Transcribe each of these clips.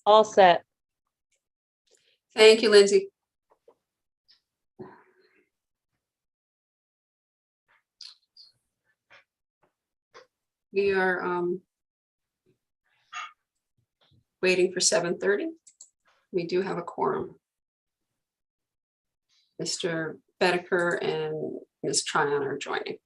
All set. Thank you, Lindsay. We are waiting for 7:30. We do have a quorum. Mr. Bedeker and Ms. Tryon are joining.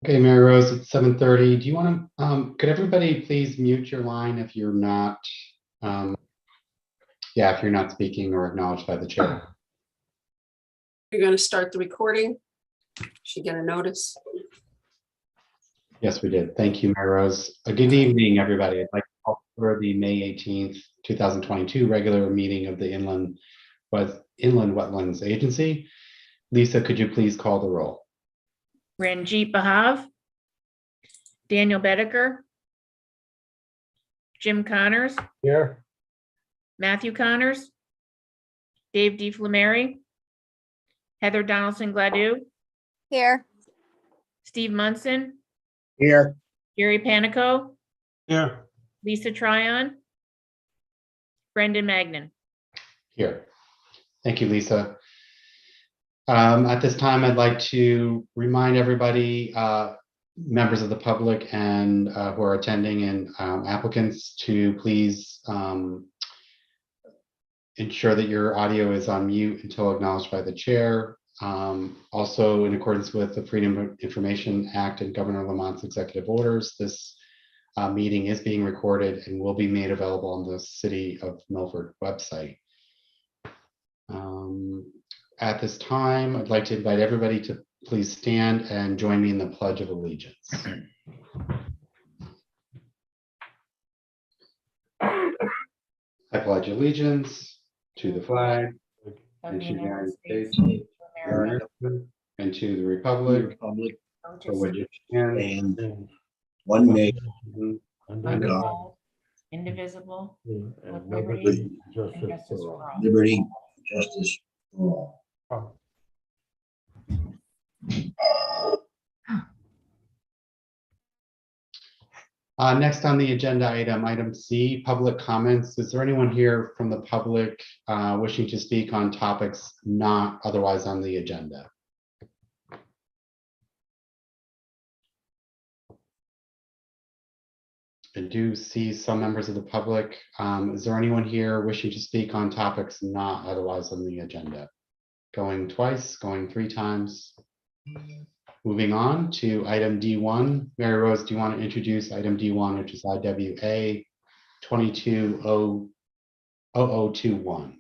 Okay, Mary Rose, it's 7:30. Do you want to, could everybody please mute your line if you're not, if you're not speaking or acknowledged by the chair? You're going to start the recording. Should get a notice. Yes, we did. Thank you, Mary Rose. Good evening, everybody. I'd like to call for the May 18th, 2022 regular meeting of the Inland Wetlands Agency. Lisa, could you please call the roll? Ranjit Bahav, Daniel Bedeker, Jim Connors, Here. Matthew Connors, Dave DeFlameri, Heather Donaldson Gladue, Here. Steve Munson, Here. Jerry Panico, Here. Lisa Tryon, Brendan Magnan. Here. Thank you, Lisa. At this time, I'd like to remind everybody, members of the public and who are attending and applicants to please ensure that your audio is on mute until acknowledged by the chair. Also, in accordance with the Freedom of Information Act and Governor Lamont's executive orders, this meeting is being recorded and will be made available on the City of Milford website. At this time, I'd like to invite everybody to please stand and join me in the Pledge of Allegiance. I pledge allegiance to the flag and to the United States of America and to the republic for which it stands, And one nation, under God, Indivisible, with Liberty, liberty and justice justice for for all. liberty, justice for all. all. Next on the agenda item C, public comments. Is there anyone here from the public wishing to speak on topics not otherwise on the agenda? I do see some members of the public. Is there anyone here wishing to speak on topics not otherwise on the agenda? Going twice, going three times. Moving on to item D1. Mary Rose, do you want to introduce item D1, which is IWA 220021?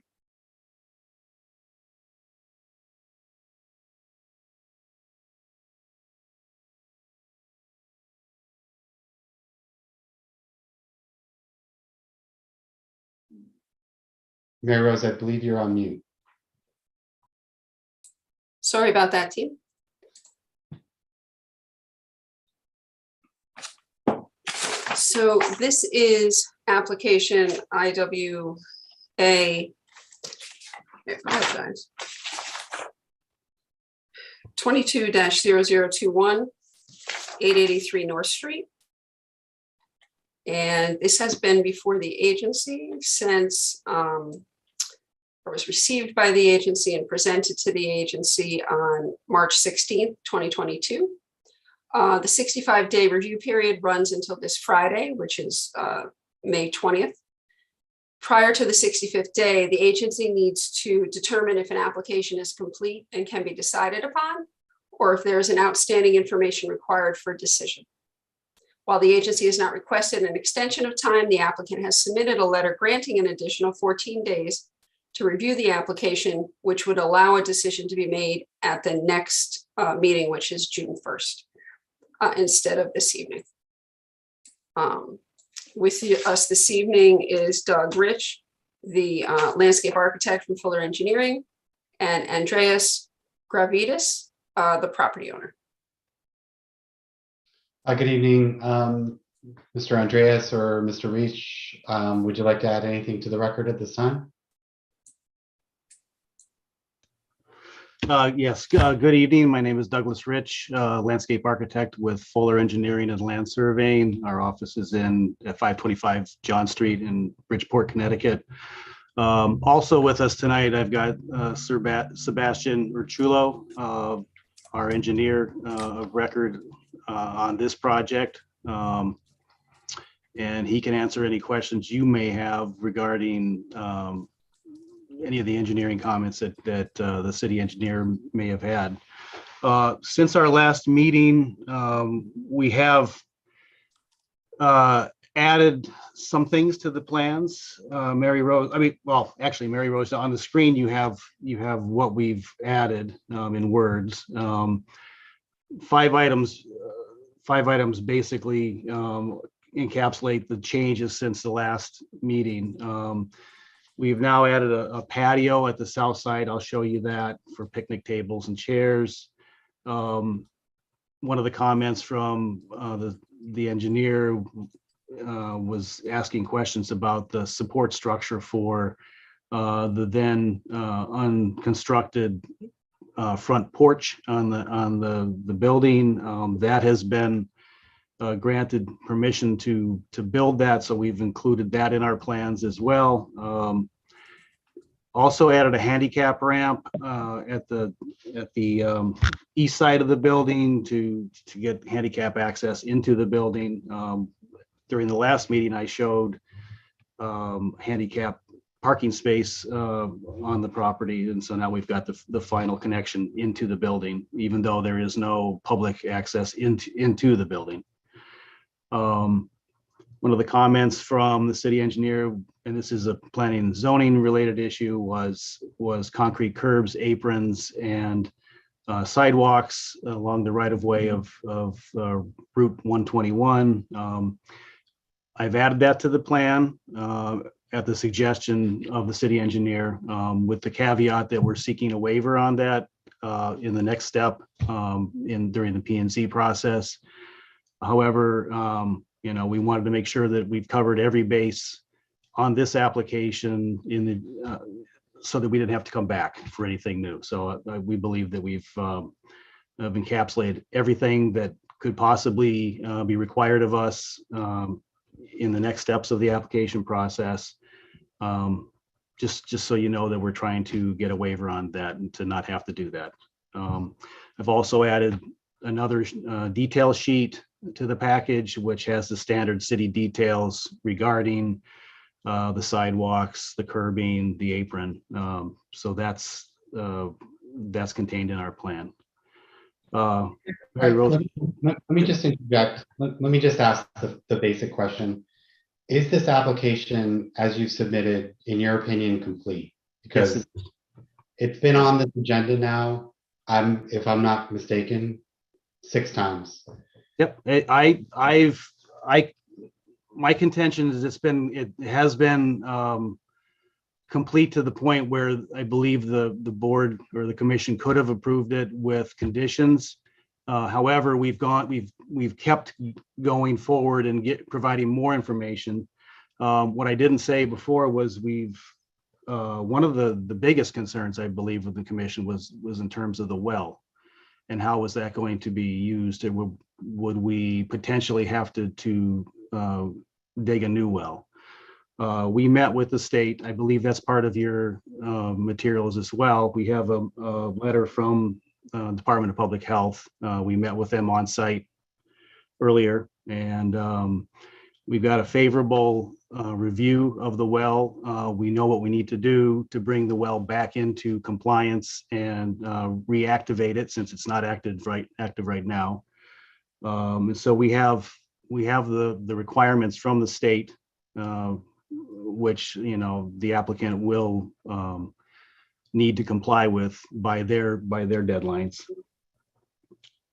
Mary Rose, I believe you're on mute. Sorry about that, team. So this is application IWA. I apologize. 22-0021, 883 North Street. And this has been before the agency since or was received by the agency and presented to the agency on March 16th, 2022. The 65-day review period runs until this Friday, which is May 20th. Prior to the 65th day, the agency needs to determine if an application is complete and can be decided upon, or if there's an outstanding information required for decision. While the agency has not requested an extension of time, the applicant has submitted a letter granting an additional 14 days to review the application, which would allow a decision to be made at the next meeting, which is June 1st, instead of this evening. With us this evening is Doug Rich, the landscape architect from Fuller Engineering, and Andreas Gravitas, the property owner. Good evening, Mr. Andreas or Mr. Reach. Would you like to add anything to the record at this time? Yes, good evening. My name is Douglas Rich, landscape architect with Fuller Engineering and Land Surveying. Our office is at 525 John Street in Bridgeport, Connecticut. Also with us tonight, I've got Sebastian Urchulo, our engineer of record on this project. And he can answer any questions you may have regarding any of the engineering comments that the city engineer may have had. Since our last meeting, we have added some things to the plans. Mary Rose, Mary Rose, on the screen you have what we've added in words. 5 items basically encapsulate the changes since the last meeting. We've now added a patio at the south side. I'll show you that, for picnic tables and chairs. One of the comments from the engineer was asking questions about the support structure for the then unconstructed front porch on the building. That has been granted permission to build that, so we've included that in our plans as well. Also added a handicap ramp at the east side of the building to get handicap access into the building. During the last meeting, I showed handicap parking space on the property, and so now we've got the final connection into the building, even though there is no public access into the building. One of the comments from the city engineer, and this is a planning and zoning related issue, was concrete curbs, aprons, and sidewalks along the right of way of Route 121. I've added that to the plan at the suggestion of the city engineer, with the caveat that we're seeking a waiver on that in the next step during the P&Z process. However, we wanted to make sure that we've covered every base on this application so that we didn't have to come back for anything new. So we believe that we've encapsulated everything that could possibly be required of us in the next steps of the application process. Just so you know that we're trying to get a waiver on that and to not have to do that. I've also added another detail sheet to the package, which has the standard city details regarding the sidewalks, the curbing, the apron. So that's contained in our plan. Let me just interject. Let me just ask the basic question. Is this application, as you submitted, in your opinion, complete? Because it's been on this agenda now, if I'm not mistaken, 6 times. Yep, my contention is it has been complete to the point where I believe the board or the commission could have approved it with conditions. However, we've kept going forward and providing more information. What I didn't say before was one of the biggest concerns, I believe, with the commission was in terms of the well, and how was that going to be used? Would we potentially have to dig a new well. We met with the state. I believe that's part of your materials as well. We have a letter from Department of Public Health. We met with them on site earlier, and we've got a favorable review of the well. We know what we need to do to bring the well back into compliance and reactivate it, since it's not active right now. And so we have the requirements from the state, which, you know, the applicant will need to comply with by their deadlines.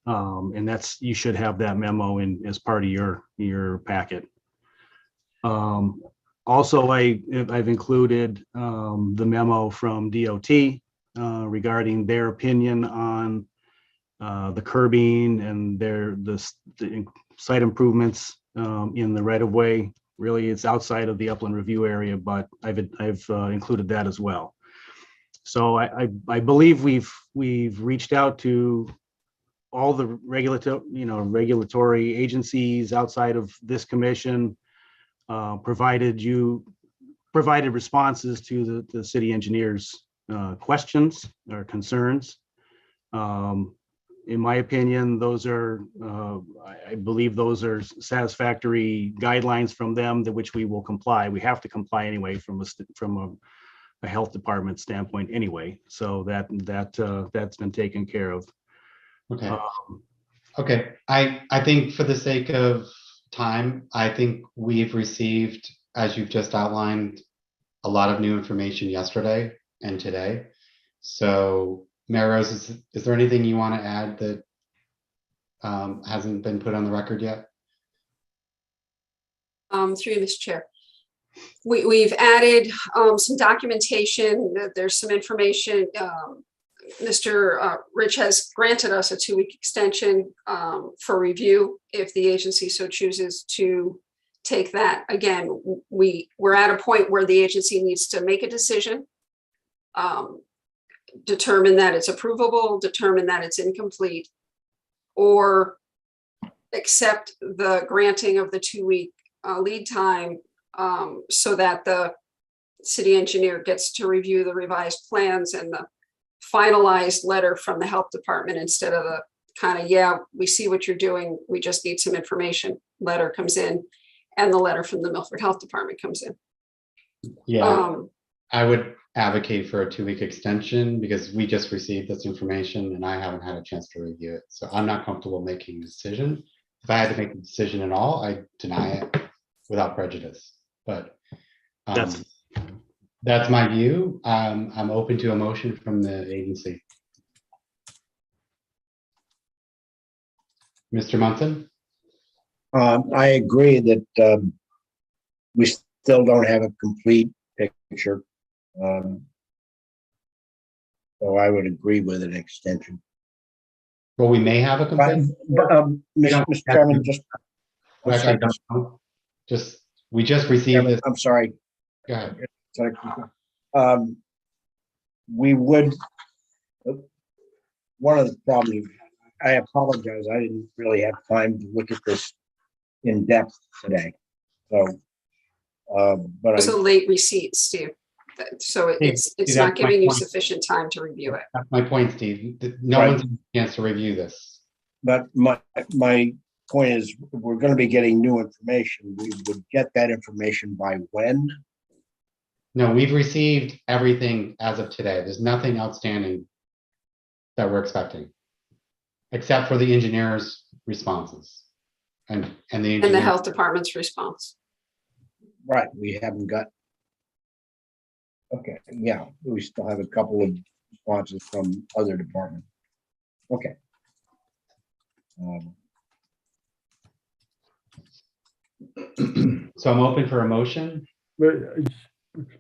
And that's, you should have that memo in as part of your packet. Also, I've included the memo from DOT regarding their opinion on the curbing and the site improvements in the right of way. Really, it's outside of the upland review area, but I've included that as well. So I believe we've reached out to all the regulatory agencies outside of this commission, provided responses to the city engineer's questions or concerns. In my opinion, those are, I believe those are satisfactory guidelines from them, that which we will comply. We have to comply anyway from a health department standpoint anyway. So that's been taken care of. Okay. Okay. I think for the sake of time, I think we've received, as you've just outlined, a lot of new information yesterday and today. So Mary Rose, is there anything you want to add that hasn't been put on the record yet? Through you, Mr. Chair. We've added some documentation. There's some information. Mr. Rich has granted us a 2-week extension for review if the agency so chooses to take that. Again, we're at a point where the agency needs to make a decision, determine that it's approvable, determine that it's incomplete, or accept the granting of the 2-week lead time so that the city engineer gets to review the revised plans and the finalized letter from the health department, instead of the kind of, yeah, we see what you're doing, we just need some information letter comes in, and the letter from the Milford Health Department comes in. Yeah, I would advocate for a 2-week extension because we just received this information and I haven't had a chance to review it. So I'm not comfortable making a decision. If I had to make a decision at all, I'd deny it without prejudice. But that's my view. I'm open to a motion from the agency. Mr. Munson? I agree that we still don't have a complete picture. So I would agree with an extension. Well, we may have a complete. Mr. Chairman, We just received this. I'm sorry. Go ahead. We would, one of the problems, I apologize, I didn't really have time to look at this in depth today. So, but It's a late receipt, Steve. So it's not giving you sufficient time to review it. That's my point, Steve. No one's had a chance to review this. But my point is, we're going to be getting new information. We would get that information by when? No, we've received everything as of today. There's nothing outstanding that we're expecting, except for the engineer's responses and the health department's response. Right, we haven't got. Okay, yeah, we still have a couple of responses from other departments. Okay. So I'm open for a motion,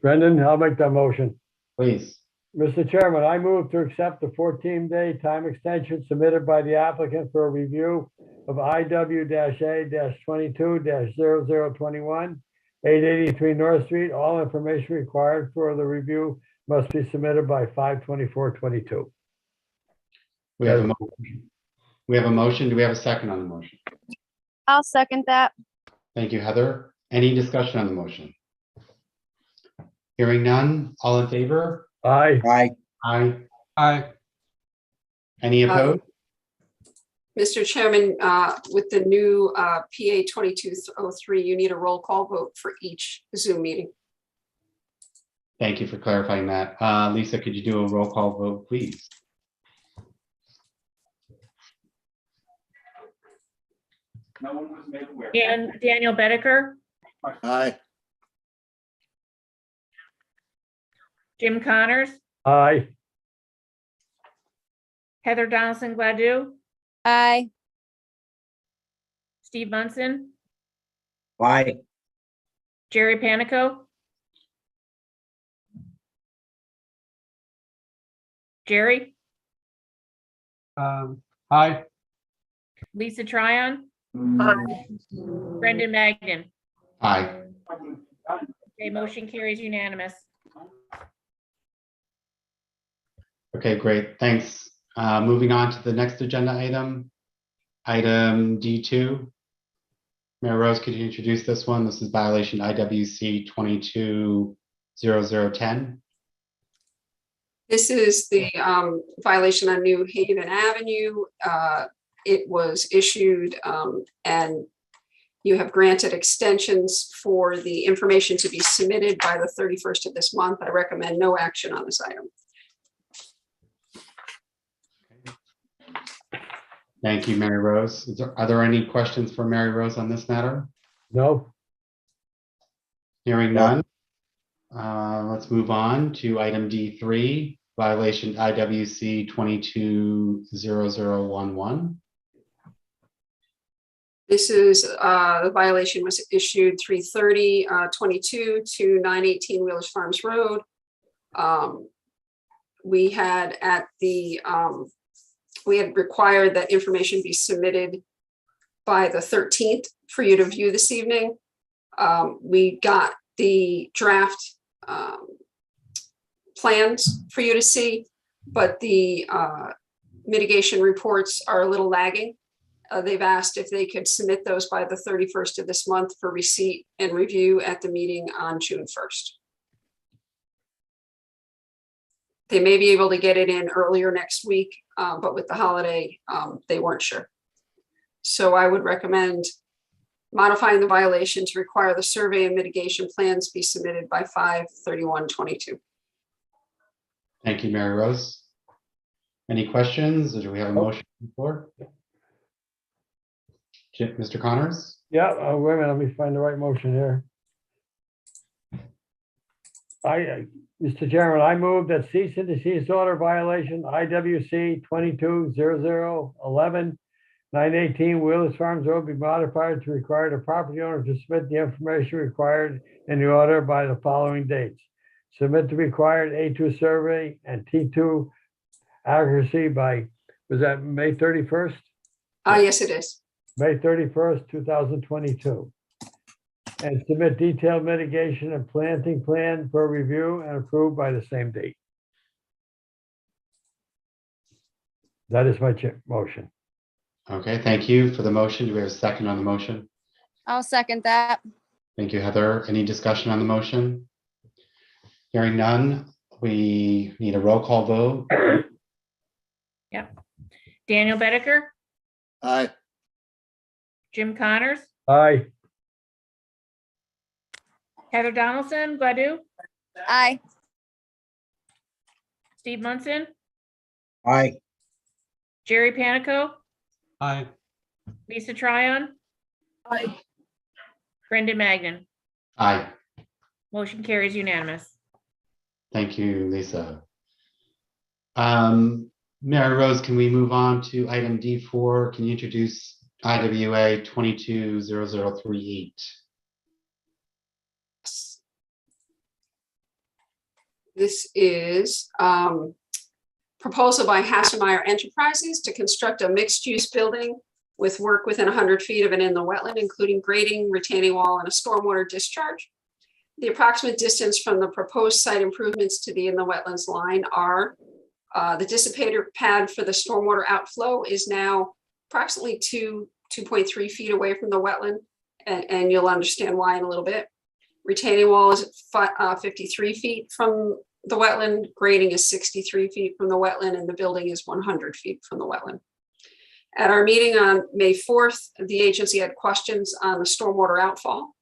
Brendan, I'll make that motion. please. Mr. Chairman, I move to accept the 14-day time extension submitted by the applicant for a review of IW-A-22-0021, 883 North Street. All information required for the review must be submitted by 5/24/22. We have a motion. We have a motion. Do we have a second on the motion? I'll second that. Thank you, Heather. Any discussion on the motion? Hearing none, all in favor? Aye. Aye. Aye. Aye. Any opposed? Mr. Chairman, with the new PA 2203, you need a roll call vote for each Zoom meeting. Thank you for clarifying that. Lisa, could you do a roll call vote, please? And Daniel Bedecker, Aye. Jim Connors, Aye. Heather Donaldson Gladue, Aye. Steve Munson, Aye. Jerry Panico. Jerry, Aye. Lisa Tryon, Brendan Magnan. Aye. Okay, motion carries unanimous. Okay, great. Thanks. Moving on to the next agenda item. Item D2. Mayor Rose, could you introduce this one? This is violation IWC 220010. This is the violation on New Haven Avenue. It was issued and you have granted extensions for the information to be submitted by the 31st of this month. I recommend no action on this item. Thank you, Mary Rose. Are there any questions for Mary Rose on this matter? No. Hearing none. Let's move on to item D3, violation IWC 220011. This is, the violation was issued 3/30/22 to 918 Wheelers Farms Road. We had required that information be submitted by the 13th for you to view this evening. We got the draft plans for you to see, but the mitigation reports are a little lagging. They've asked if they could submit those by the 31st of this month for receipt and review at the meeting on June 1st. They may be able to get it in earlier next week, but with the holiday, they weren't sure. So I would recommend modifying the violation to require the survey and mitigation plans be submitted by 5/31/22. Thank you, Mary Rose. Any questions? Or do we have a motion before? Mr. Connors? Yeah, wait a minute, let me find the right motion here. Mr. Chairman, I move that cease and desist order violation IWC 220011 918 Wheelers Farms Road be modified to require the property owner to submit the information required in the order by the following dates. Submit the required A2 survey and T2 accuracy by, was that May 31st? Yes, it is. May 31st, 2022. And submit detailed mitigation and planting plan for review and approved by the same date. That is my motion. Okay, thank you for the motion. Do we have a second on the motion? I'll second that. Thank you, Heather. Any discussion on the motion? Hearing none, we need a roll call vote. Daniel Bedecker, Aye. Jim Connors, Aye. Heather Donaldson Gladue, Aye. Steve Munson, Aye. Jerry Panico, Aye. Lisa Tryon. Aye. Brendan Magnan. Aye. Motion carries unanimous. Thank you, Lisa. Mary Rose, can we move on to item D4? Can you introduce IWA 220038? This is proposal by Hasselmeyer Enterprises to construct a mixed-use building with work within 100 feet of an inland wetland, including grading, retaining wall, and a stormwater discharge. The approximate distance from the proposed site improvements to the inland wetlands line are the dissipator pad for the stormwater outflow is now approximately 2.3 feet away from the wetland, and you'll understand why in a little bit. Retaining wall is 53 feet from the wetland, grading is 63 feet from the wetland, and the building is 100 feet from the wetland. At our meeting on May 4th, the agency had questions on the stormwater outfall,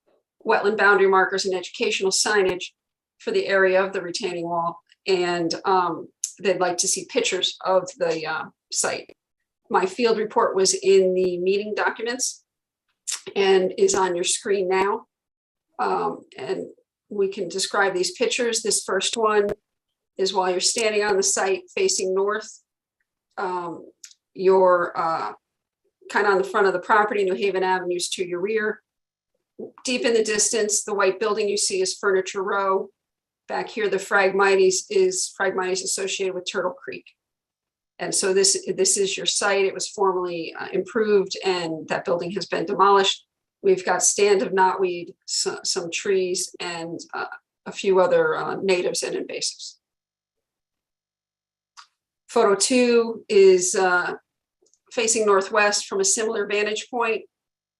wetland boundary markers, and educational signage for the area of the retaining wall. And they'd like to see pictures of the site. My field report was in the meeting documents and is on your screen now. And we can describe these pictures. This first one is while you're standing on the site facing north. You're kind of on the front of the property. New Haven Avenue's to your rear. Deep in the distance, the white building you see is Furniture Row. Back here, the Phragmites is associated with Turtle Creek. And so this is your site. It was formerly improved, and that building has been demolished. We've got stand of knotweed, some trees, and a few other natives and invasives. Photo 2 is facing northwest from a similar vantage point.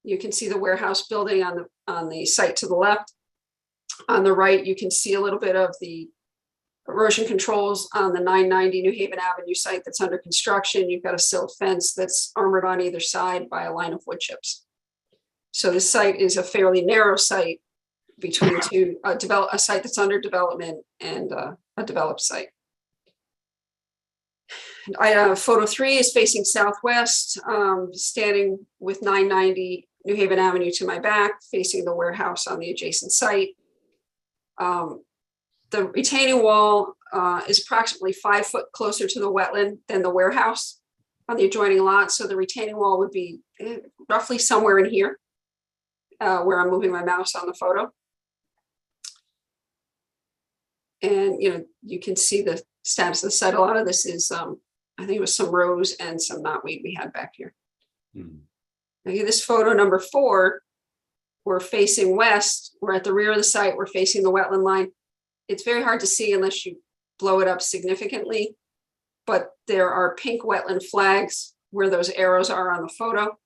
You can see the warehouse building on the site to the left. On the right, you can see a little bit of the erosion controls on the 990 New Haven Avenue site that's under construction. You've got a silt fence that's armored on either side by a line of wood chips. So this site is a fairly narrow site between two, a site that's under development and a developed site. Photo 3 is facing southwest, standing with 990 New Haven Avenue to my back, facing the warehouse on the adjacent site. The retaining wall is approximately 5 foot closer to the wetland than the warehouse on the adjoining lot. So the retaining wall would be roughly somewhere in here where I'm moving my mouse on the photo. And, you can see the status of the site. A lot of this is, I think it was some rose and some knotweed we had back here. Okay, this photo number 4, we're facing west. We're at the rear of the site. We're facing the wetland line. It's very hard to see unless you blow it up significantly, but there are pink wetland flags where those arrows are on the photo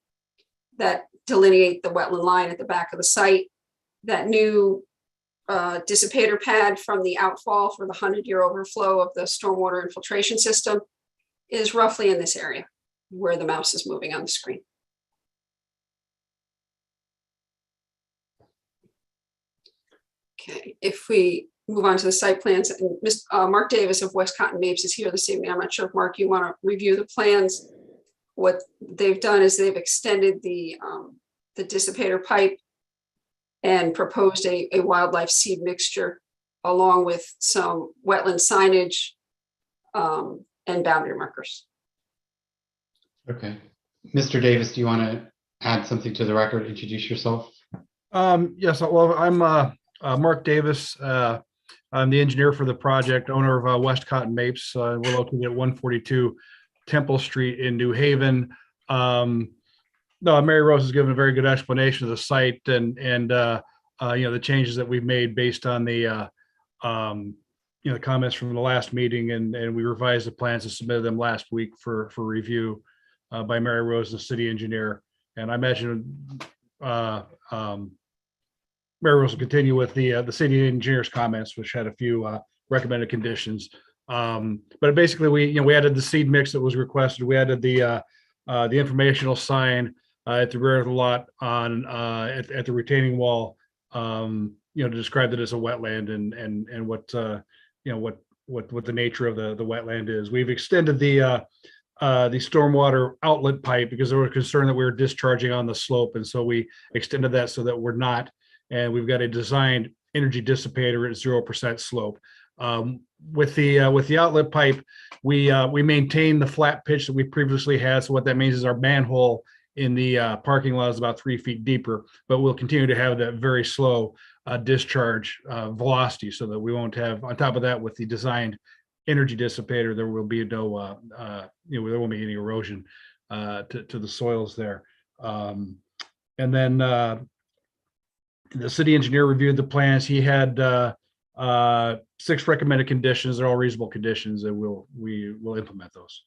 that delineate the wetland line at the back of the site. That new dissipator pad from the outfall for the 100-year overflow of the stormwater infiltration system is roughly in this area where the mouse is moving on the screen. Okay, if we move on to the site plans, and Mark Davis of West Cotton Mapes is here this evening. I'm not sure if Mark, you want to review the plans. What they've done is they've extended the dissipator pipe and proposed a wildlife seed mixture along with some wetland signage and boundary markers. Okay. Mr. Davis, do you want to add something to the record? Introduce yourself. Yes, well, I'm Mark Davis. I'm the engineer for the project, owner of West Cotton Mapes. We're located at 142 Temple Street in New Haven. No, Mary Rose has given a very good explanation of the site and the changes that we've made based on the the comments from the last meeting, and we revised the plans and submitted them last week for review by Mary Rose, the city engineer. And I imagine Mary Rose will continue with the city engineer's comments, which had a few recommended conditions. But basically, we added the seed mix that was requested. We added the informational sign at the rear of the lot on at the retaining wall, to describe it as a wetland and what what the nature of the wetland is. We've extended the stormwater outlet pipe because there was concern that we were discharging on the slope, and so we extended that so that we're not. And we've got a designed energy dissipator at 0% slope. With the outlet pipe, we maintain the flat pitch that we previously had. So what that means is our manhole in the parking lot is about 3 feet deeper, but we'll continue to have that very slow discharge velocity, so that we won't have, on top of that, with the designed energy dissipator, there will be no there won't be any erosion to the soils there. And then the city engineer reviewed the plans. He had 6 recommended conditions. They're all reasonable conditions, and we will implement those.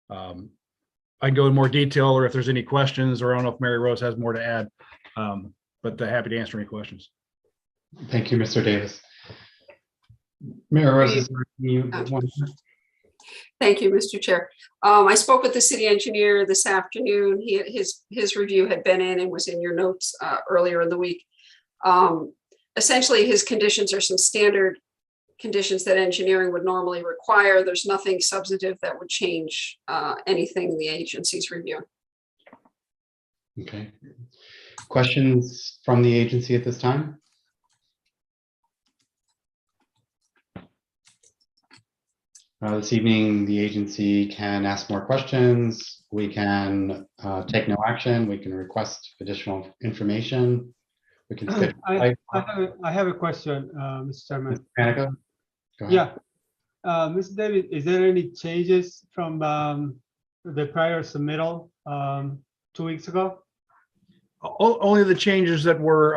I can go in more detail, or if there's any questions, or I don't know if Mary Rose has more to add. but happy to answer any questions. Thank you, Mr. Davis. Mayor Rose, is there any one? Thank you, Mr. Chair. I spoke with the city engineer this afternoon. His review had been in and was in your notes earlier in the week. Essentially, his conditions are some standard conditions that engineering would normally require. There's nothing substantive that would change anything the agency's reviewing. Okay. Questions from the agency at this time? This evening, the agency can ask more questions. We can take no action. We can request additional information. We can schedule. I have a question, Mr. Chairman. Mr. Panico? Go ahead. Yeah. Mr. David, is there any changes from the prior submittal 2 weeks ago? Only the changes that were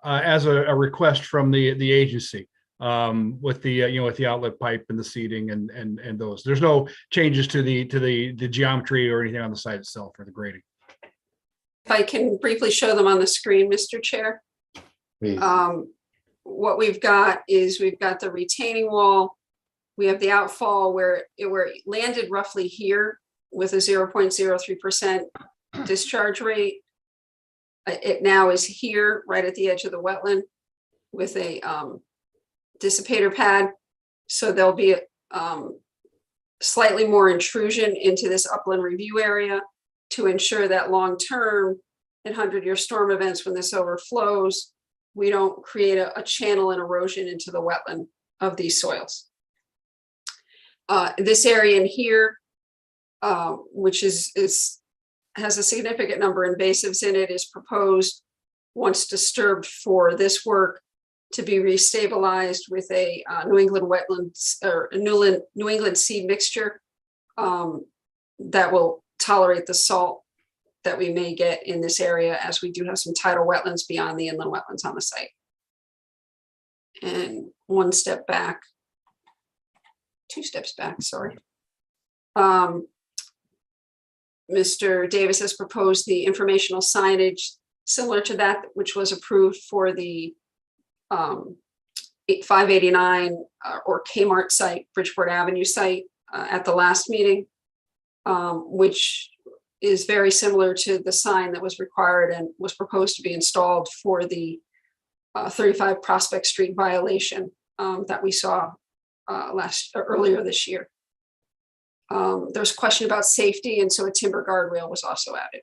as a request from the agency with the with the outlet pipe and the seating and those. There's no changes to the geometry or anything on the site itself or the grading. If I can briefly show them on the screen, Mr. Chair. Please. What we've got is we've got the retaining wall. We have the outfall where it landed roughly here with a 0.03% discharge rate. It now is here right at the edge of the wetland with a dissipator pad. So there'll be slightly more intrusion into this upland review area to ensure that long-term in 100-year storm events, when this overflows, we don't create a channel and erosion into the wetland of these soils. This area in here, which has a significant number of invasives in it, is proposed, once disturbed for this work, to be restabilized with a New England wetlands or a New England seed mixture that will tolerate the salt that we may get in this area, as we do have some tidal wetlands beyond the inland wetlands on the site. And one step back, 2 steps back, sorry. Mr. Davis has proposed the informational signage similar to that which was approved for the 589 or Kmart site, Bridgeport Avenue site at the last meeting, which is very similar to the sign that was required and was proposed to be installed for the 35 Prospect Street violation that we saw earlier this year. There's a question about safety, and so a timber guardrail was also added.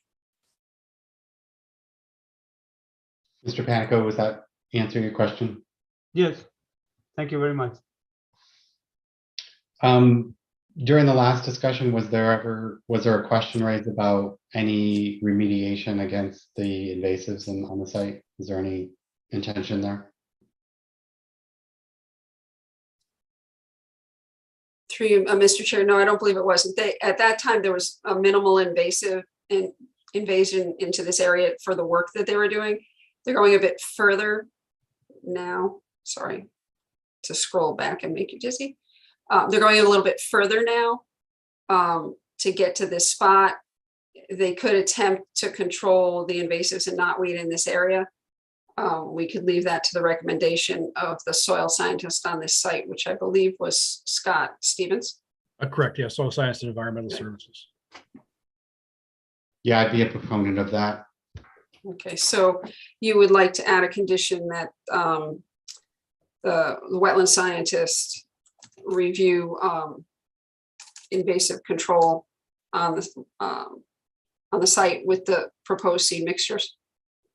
Mr. Panico, was that answer your question? Yes. Thank you very much. During the last discussion, was there a question raised about any remediation against the invasives on the site? Is there any intention there? Through you, Mr. Chair, no, I don't believe it wasn't. At that time, there was a minimal invasion into this area for the work that they were doing. They're going a bit further now. Sorry to scroll back and make you dizzy. They're going a little bit further now to get to this spot. They could attempt to control the invasives and not weed in this area. We could leave that to the recommendation of the soil scientist on this site, which I believe was Scott Stevens. Correct. Yeah. Soil Science and Environmental Services. Yeah, I'd be a proponent of that. Okay, so you would like to add a condition that the wetland scientist review invasive control on the site with the proposed seed mixtures?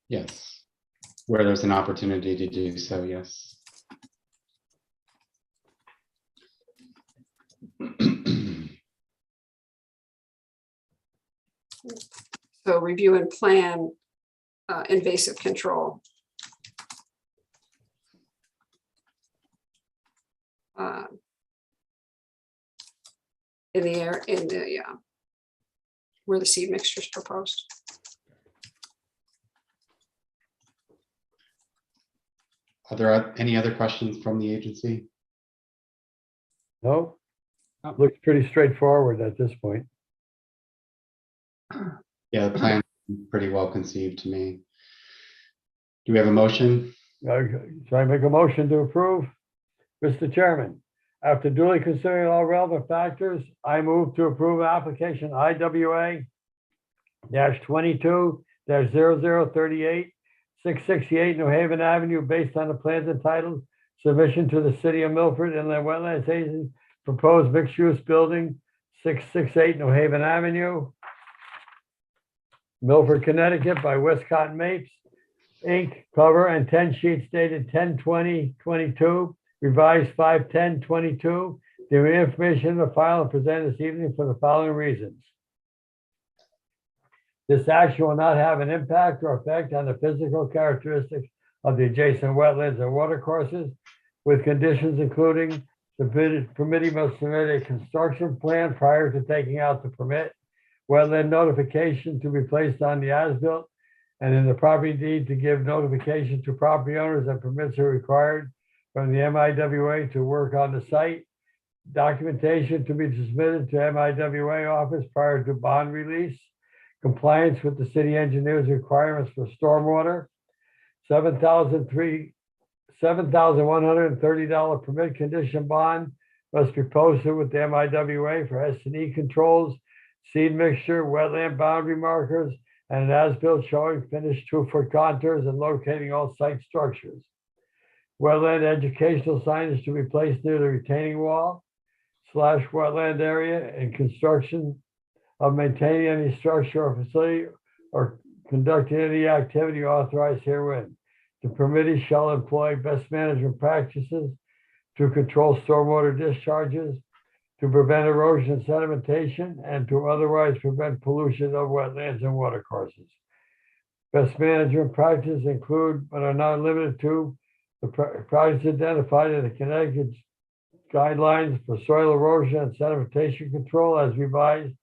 Yes, where there's an opportunity to do so, yes. So review and plan invasive control. In the where the seed mixture is proposed. Are there any other questions from the agency? No? Looks pretty straightforward at this point. Yeah, the plan is pretty well conceived to me. Do we have a motion? So I make a motion to approve. Mr. Chairman, after duly considering all relevant factors, I move to approve application IWA -22 0038 668 New Haven Avenue based on the plans entitled submission to the City of Milford Inland Wetlands Agency proposed mixed-use building 668 New Haven Avenue, Milford, Connecticut by Westcott Mapes, Inc., cover and 10 sheets dated 10/20/22, revised 5/10/22. The information in the file and presented this evening for the following reasons. This action will not have an impact or effect on the physical characteristics of the adjacent wetlands and watercourses, with conditions including the permittee must submit a construction plan prior to taking out the permit, wetland notification to be placed on the as-built, and in the property deed to give notification to property owners that permits are required from the MIWA to work on the site. Documentation to be submitted to MIWA office prior to bond release. Compliance with the city engineer's requirements for stormwater. $7,130 permit condition bond must be posted with the MIWA for S&E controls, seed mixture, wetland boundary markers, and an as-built showing finished 2-foot contours and locating all site structures. Wetland educational signage to be placed near the retaining wall / wetland area, and construction of maintaining any structure or facility or conducting any activity authorized herein. The permittee shall employ best management practices to control stormwater discharges, to prevent erosion and sedimentation, and to otherwise prevent pollution of wetlands and watercourses. Best management practices include, but are not limited to, the projects identified in the Connecticut guidelines for soil erosion and sedimentation control as revised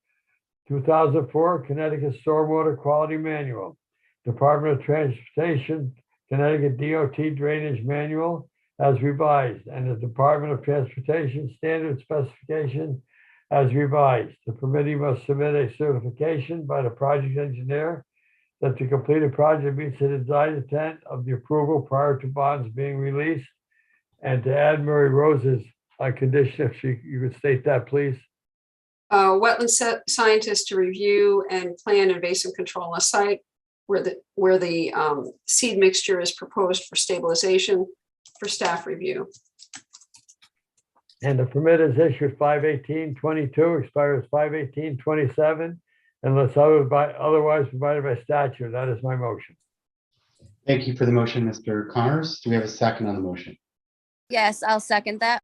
2004 Connecticut Stormwater Quality Manual, Department of Transportation Connecticut DOT Drainage Manual as revised, and the Department of Transportation Standard Specification as revised. The permittee must submit a certification by the project engineer that the completed project meets the desired intent of the approval prior to bonds being released, and to add Mary Rose's condition, if you could state that, please. Wetland scientists to review and plan invasive control on a site where the seed mixture is proposed for stabilization for staff review. And the permit is issued 5/18/22, expires 5/18/27, unless otherwise provided by statute. That is my motion. Thank you for the motion, Mr. Connors. Do we have a second on the motion? Yes, I'll second that.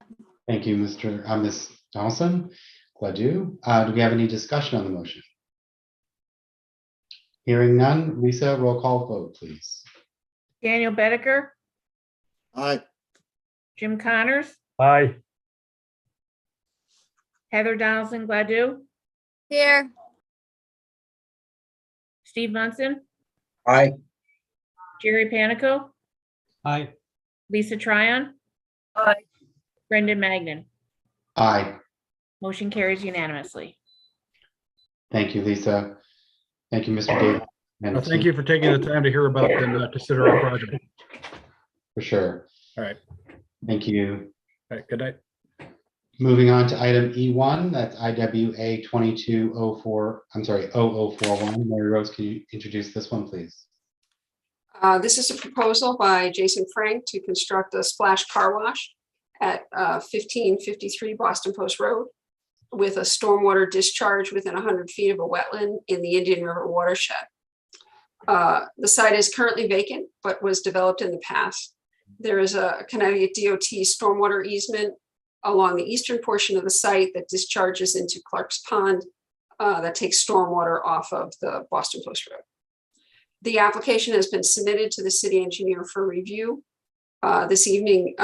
Thank you, Ms. Donaldson. Gladue. Do we have any discussion on the motion? Hearing none. Lisa, roll call vote, please. Daniel Bedecker, Aye. Jim Connors, Aye. Heather Donaldson Gladue, Here. Steve Munson, Aye. Jerry Panico, Aye. Lisa Tryon. Aye. Brendan Magnan. Aye. Motion carries unanimously. Thank you, Lisa. Thank you, Mr. Davis. And Thank you for taking the time to hear about and consider our project. For sure. All right. Thank you. All right. Good night. Moving on to item E1, that's IWA 2204, I'm sorry, 0041. Mary Rose, can you introduce this one, please? This is a proposal by Jason Frank to construct a splash car wash at 1553 Boston Post Road with a stormwater discharge within 100 feet of a wetland in the Indian River watershed. The site is currently vacant, but was developed in the past. There is a Connecticut DOT stormwater easement along the eastern portion of the site that discharges into Clark's Pond that takes stormwater off of the Boston Post Road. The application has been submitted to the city engineer for review. This evening,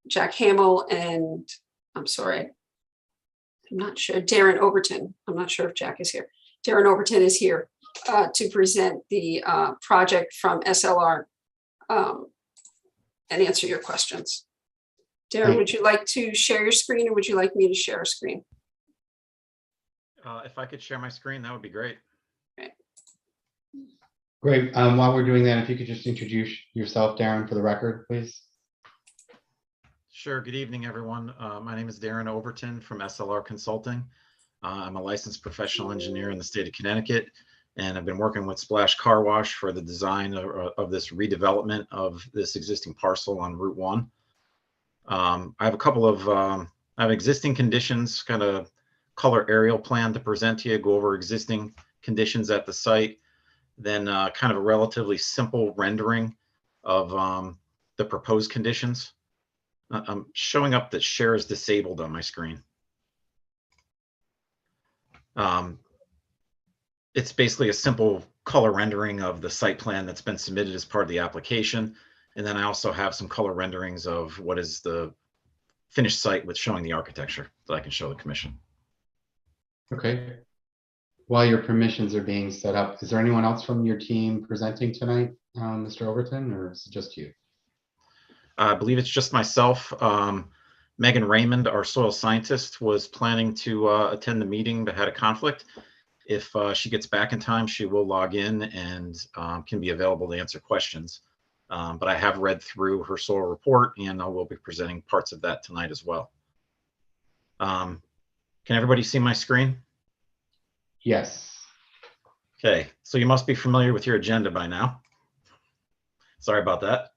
Jack Hamill and, I'm not sure, Darren Overton, I'm not sure if Jack is here. Darren Overton is here to present the project from SLR and answer your questions. Darren, would you like to share your screen, or would you like me to share a screen? If I could share my screen, that would be great. Great. While we're doing that, if you could just introduce yourself, Darren, for the record, please. Sure. Good evening, everyone. My name is Darren Overton from SLR Consulting. I'm a licensed professional engineer in the state of Connecticut, and I've been working with Splash Car Wash for the design of this redevelopment of this existing parcel on Route 1. I have a couple of I have existing conditions, kind of color aerial plan to present to you, go over existing conditions at the site, then kind of a relatively simple rendering of the proposed conditions. I'm showing up that share is disabled on my screen. It's basically a simple color rendering of the site plan that's been submitted as part of the application. And then I also have some color renderings of what is the finished site with showing the architecture that I can show the commission. Okay. While your permissions are being set up, is there anyone else from your team presenting tonight, Mr. Overton, or is it just you? I believe it's just myself. Megan Raymond, our soil scientist, was planning to attend the meeting but had a conflict. If she gets back in time, she will log in and can be available to answer questions. But I have read through her soil report, and I will be presenting parts of that tonight as well. Can everybody see my screen? Yes. Okay, so you must be familiar with your agenda by now. Sorry about that.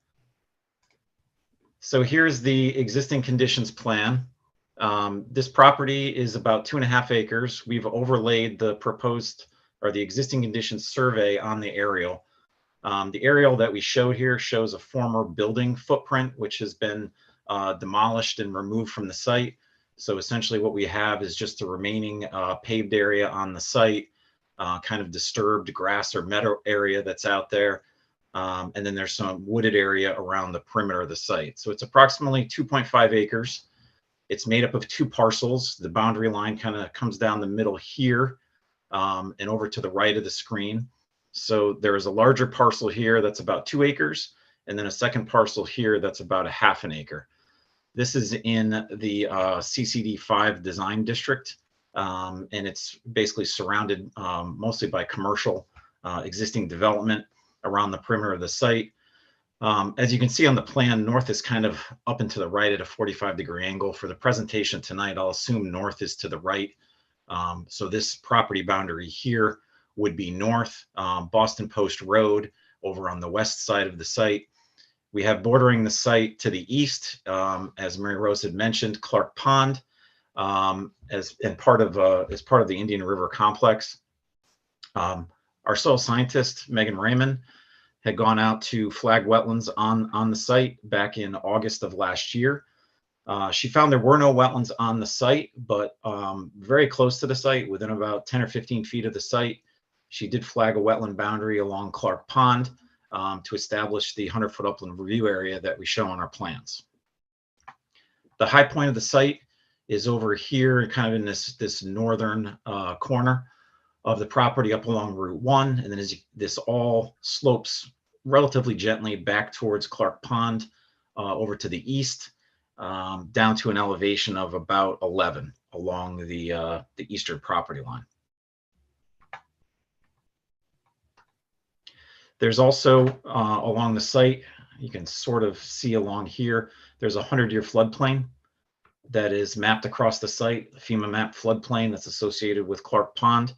So here's the existing conditions plan. This property is about 2.5 acres. We've overlaid the proposed or the existing conditions survey on the aerial. The aerial that we showed here shows a former building footprint, which has been demolished and removed from the site. So essentially what we have is just the remaining paved area on the site, kind of disturbed grass or meadow area that's out there. And then there's some wooded area around the perimeter of the site. So it's approximately 2.5 acres. It's made up of 2 parcels. The boundary line kind of comes down the middle here and over to the right of the screen. So there is a larger parcel here that's about 2 acres, and then a second parcel here that's about 1/2 acre. This is in the CCD5 design district, and it's basically surrounded mostly by commercial existing development around the perimeter of the site. As you can see on the plan, north is kind of up and to the right at a 45-degree angle. For the presentation tonight, I'll assume north is to the right. So this property boundary here would be north, Boston Post Road over on the west side of the site. We have bordering the site to the east, as Mary Rose had mentioned, Clark Pond, as part of the Indian River complex. Our soil scientist, Megan Raymond, had gone out to flag wetlands on the site back in August of last year. She found there were no wetlands on the site, but very close to the site, within about 10 or 15 feet of the site, she did flag a wetland boundary along Clark Pond to establish the 100-foot upland review area that we show on our plans. The high point of the site is over here, kind of in this northern corner of the property up along Route 1. And then as this all slopes relatively gently back towards Clark Pond over to the east, down to an elevation of about 11 along the eastern property line. There's also along the site, you can sort of see along here, there's a 100-year floodplain that is mapped across the site, a FEMA map floodplain that's associated with Clark Pond.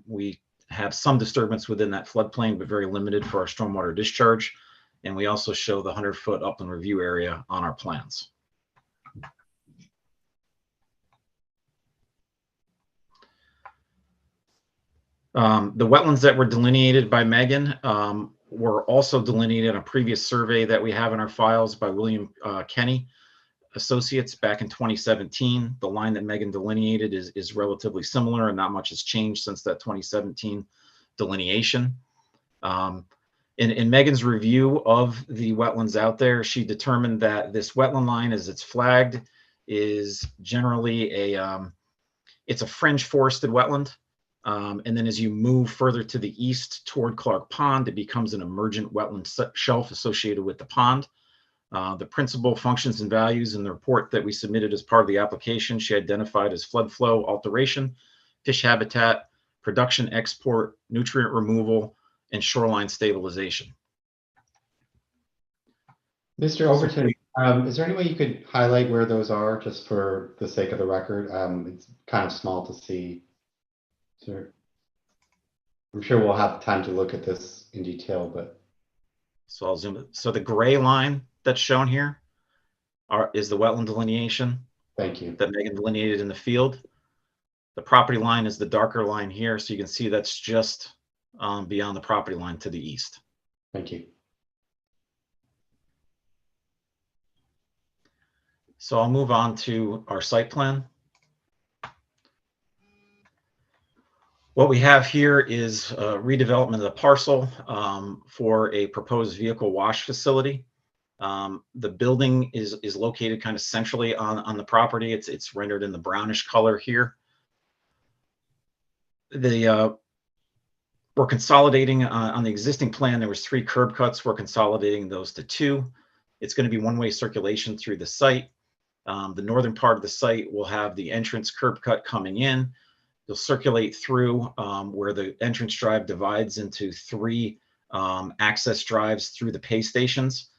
We have some disturbance within that floodplain, but very limited for our stormwater discharge. And we also show the 100-foot upland review area on our plans. The wetlands that were delineated by Megan were also delineated in a previous survey that we have in our files by William Kenny Associates back in 2017. The line that Megan delineated is relatively similar, and not much has changed since that 2017 delineation. In Megan's review of the wetlands out there, she determined that this wetland line, as it's flagged, is generally it's a fringe forested wetland. And then as you move further to the east toward Clark Pond, it becomes an emergent wetland shelf associated with the pond. The principal functions and values in the report that we submitted as part of the application, she identified as flood flow alteration, fish habitat, production export, nutrient removal, and shoreline stabilization. Mr. Overton, is there any way you could highlight where those are, just for the sake of the record? It's kind of small to see. Sure. I'm sure we'll have time to look at this in detail, but. So I'll zoom it. So the gray line that's shown here is the wetland delineation. Thank you. That Megan delineated in the field. The property line is the darker line here. So you can see that's just beyond the property line to the east. Thank you. So I'll move on to our site plan. What we have here is redevelopment of the parcel for a proposed vehicle wash facility. The building is located kind of centrally on the property. It's rendered in the brownish color here. We're consolidating on the existing plan. There was 3 curb cuts. We're consolidating those to 2. It's going to be one-way circulation through the site. The northern part of the site will have the entrance curb cut coming in. You'll circulate through where the entrance drive divides into 3 access drives through the pay stations.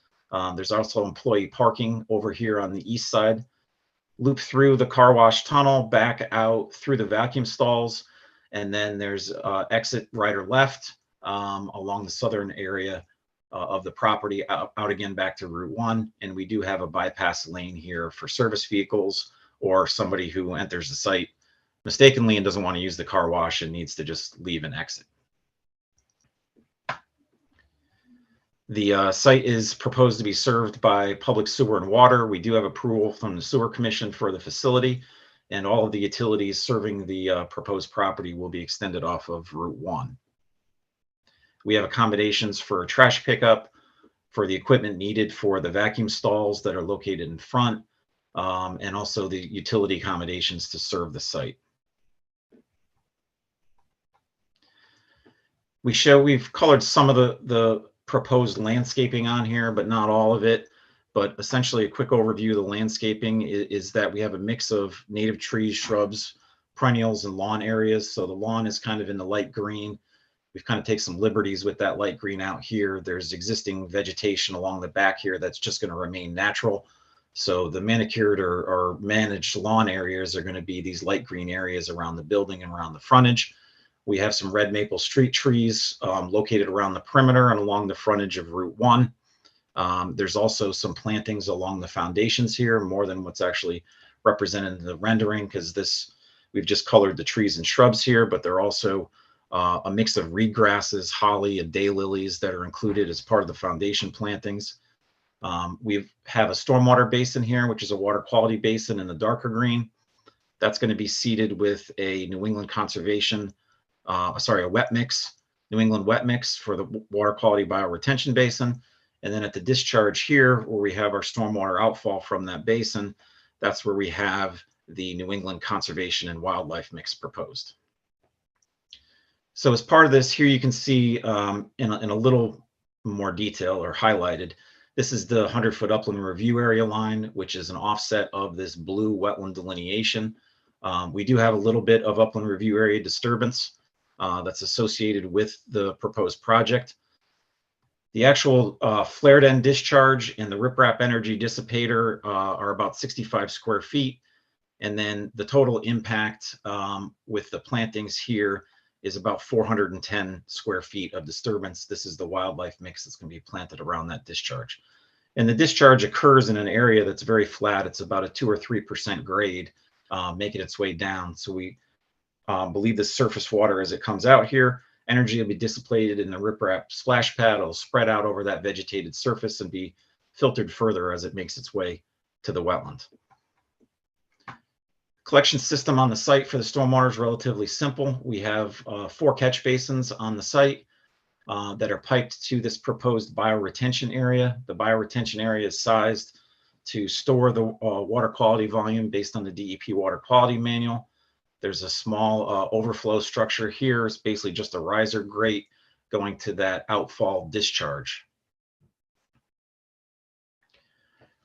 There's also employee parking over here on the east side. Loop through the car wash tunnel, back out through the vacuum stalls, and then there's exit right or left along the southern area of the property, out again back to Route 1. And we do have a bypass lane here for service vehicles or somebody who enters the site mistakenly and doesn't want to use the car wash and needs to just leave and exit. The site is proposed to be served by public sewer and water. We do have approval from the Sewer Commission for the facility, and all of the utilities serving the proposed property will be extended off of Route 1. We have accommodations for trash pickup, for the equipment needed for the vacuum stalls that are located in front, and also the utility accommodations to serve the site. We've colored some of the proposed landscaping on here, but not all of it. But essentially a quick overview of the landscaping is that we have a mix of native trees, shrubs, perennials, and lawn areas. So the lawn is kind of in the light green. We've kind of taken some liberties with that light green out here. There's existing vegetation along the back here that's just going to remain natural. So the manicured or managed lawn areas are going to be these light green areas around the building and around the frontage. We have some red maple street trees located around the perimeter and along the frontage of Route 1. There's also some plantings along the foundations here, more than what's actually represented in the rendering, because we've just colored the trees and shrubs here, but they're also a mix of reed grasses, holly, and daylilies that are included as part of the foundation plantings. We have a stormwater basin here, which is a water quality basin in the darker green. That's going to be seeded with a New England conservation, a wet mix, New England wet mix for the water quality bioretention basin. And then at the discharge here, where we have our stormwater outfall from that basin, that's where we have the New England conservation and wildlife mix proposed. So as part of this, here you can see in a little more detail or highlighted, this is the 100-foot upland review area line, which is an offset of this blue wetland delineation. We do have a little bit of upland review area disturbance that's associated with the proposed project. The actual flared end discharge and the riprap energy dissipator are about 65 square feet. And then the total impact with the plantings here is about 410 square feet of disturbance. This is the wildlife mix that's going to be planted around that discharge. And the discharge occurs in an area that's very flat. It's about a 2 or 3% grade, making its way down. So we believe the surface water, as it comes out here, energy will be dissipated in the riprap splash pad. It'll spread out over that vegetated surface and be filtered further as it makes its way to the wetland. Collection system on the site for the stormwater is relatively simple. We have 4 catch basins on the site that are piped to this proposed bioretention area. The bioretention area is sized to store the water quality volume based on the DEP water quality manual. There's a small overflow structure here. It's basically just a riser grate going to that outfall discharge.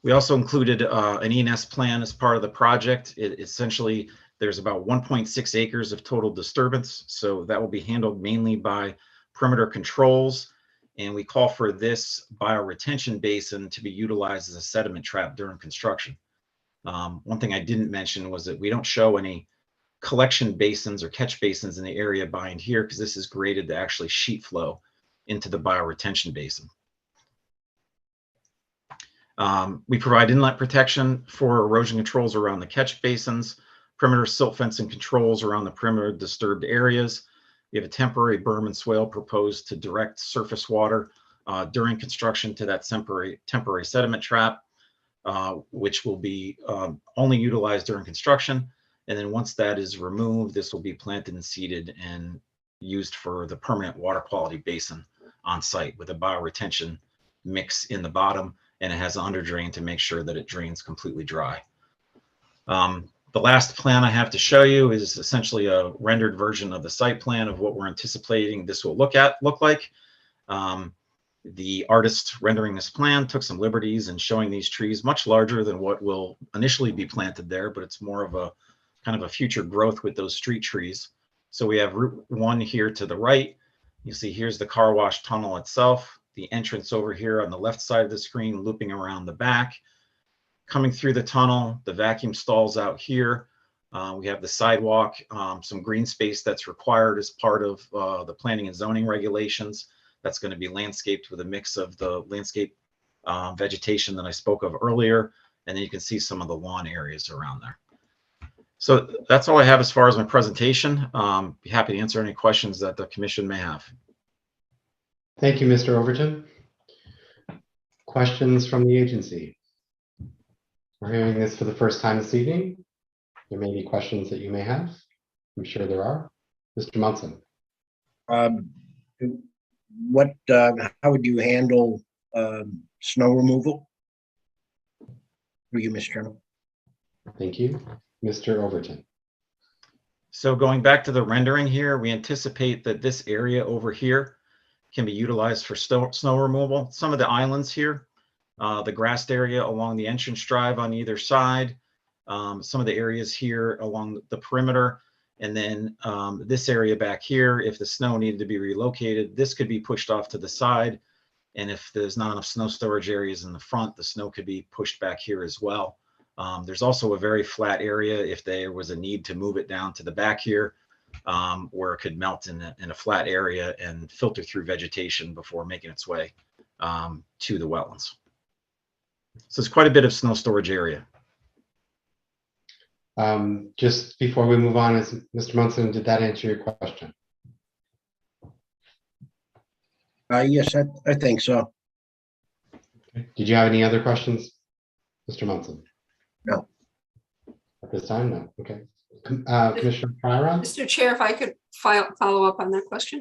We also included an E&S plan as part of the project. Essentially, there's about 1.6 acres of total disturbance. So that will be handled mainly by perimeter controls, and we call for this bioretention basin to be utilized as a sediment trap during construction. One thing I didn't mention was that we don't show any collection basins or catch basins in the area behind here because this is graded to actually sheet flow into the bioretention basin. We provide inlet protection for erosion controls around the catch basins, perimeter silt fencing controls around the perimeter disturbed areas. We have a temporary berm and swale proposed to direct surface water during construction to that temporary sediment trap, which will be only utilized during construction. And then once that is removed, this will be planted and seeded and used for the permanent water quality basin on site with a bioretention mix in the bottom, and it has an under drain to make sure that it drains completely dry. The last plan I have to show you is essentially a rendered version of the site plan of what we're anticipating this will look like. The artist rendering this plan took some liberties in showing these trees much larger than what will initially be planted there, but it's more of a kind of a future growth with those street trees. So we have Route 1 here to the right. You see here's the car wash tunnel itself, the entrance over here on the left side of the screen, looping around the back. Coming through the tunnel, the vacuum stalls out here. We have the sidewalk, some green space that's required as part of the planning and zoning regulations. That's going to be landscaped with a mix of the landscape vegetation that I spoke of earlier. And then you can see some of the lawn areas around there. So that's all I have as far as my presentation. Be happy to answer any questions that the commission may have. Thank you, Mr. Overton. Questions from the agency? We're hearing this for the first time this evening. There may be questions that you may have. I'm sure there are. Mr. Munson. How would you handle snow removal? Through you, Mr. Chairman. Thank you. Mr. Overton. So going back to the rendering here, we anticipate that this area over here can be utilized for snow removal. Some of the islands here, the grassed area along the entrance drive on either side, some of the areas here along the perimeter, and then this area back here, if the snow needed to be relocated, this could be pushed off to the side. And if there's not enough snow storage areas in the front, the snow could be pushed back here as well. There's also a very flat area if there was a need to move it down to the back here, where it could melt in a flat area and filter through vegetation before making its way to the wetlands. So it's quite a bit of snow storage area. Just before we move on, Mr. Munson, did that answer your question? Yes, I think so. Did you have any other questions, Mr. Munson? No. At this time, no. Okay. Commissioner Tryon? Mr. Chair, if I could follow up on that question.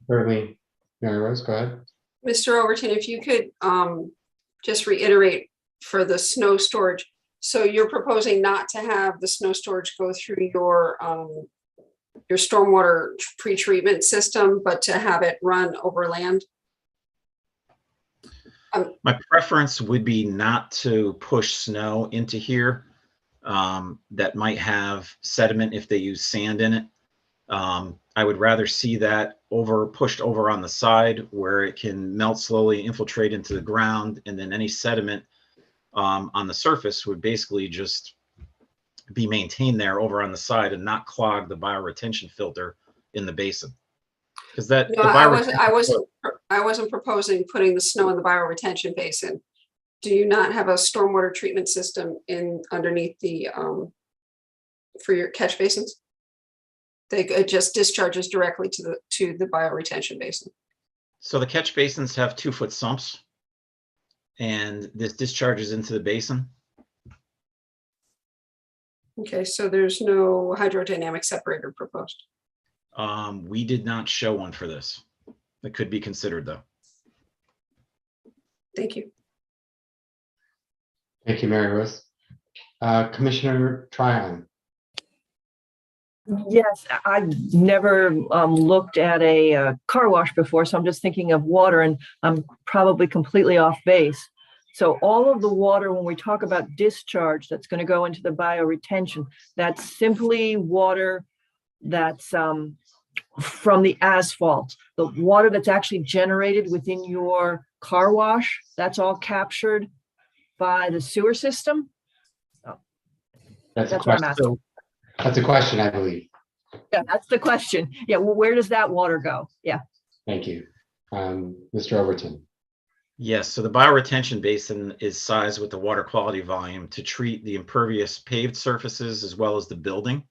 Certainly. Mary Rose, go ahead. Mr. Overton, if you could just reiterate for the snow storage. So you're proposing not to have the snow storage go through your stormwater pre-treatment system, but to have it run over land? My preference would be not to push snow into here that might have sediment if they use sand in it. I would rather see that pushed over on the side where it can melt slowly, infiltrate into the ground, and then any sediment on the surface would basically just be maintained there over on the side and not clog the bioretention filter in the basin. Because that No, I wasn't proposing putting the snow in the bioretention basin. Do you not have a stormwater treatment system underneath the for your catch basins? It just discharges directly to the bioretention basin. So the catch basins have 2-foot sumps, and this discharges into the basin. Okay, so there's no hydrodynamic separator proposed. We did not show one for this. It could be considered though. Thank you. Thank you, Mary Rose. Commissioner Tryon. Yes, I've never looked at a car wash before, so I'm just thinking of water, and I'm probably completely off base. So all of the water, when we talk about discharge that's going to go into the bioretention, that's simply water that's from the asphalt. The water that's actually generated within your car wash, that's all captured by the sewer system? That's a That's what I'm question. asking. That's a question, I believe. Yeah, that's the question. Yeah, well, where does that water go? Yeah. Thank you. Mr. Overton. Yes, so the bioretention basin is sized with the water quality volume to treat the impervious paved surfaces as well as the building.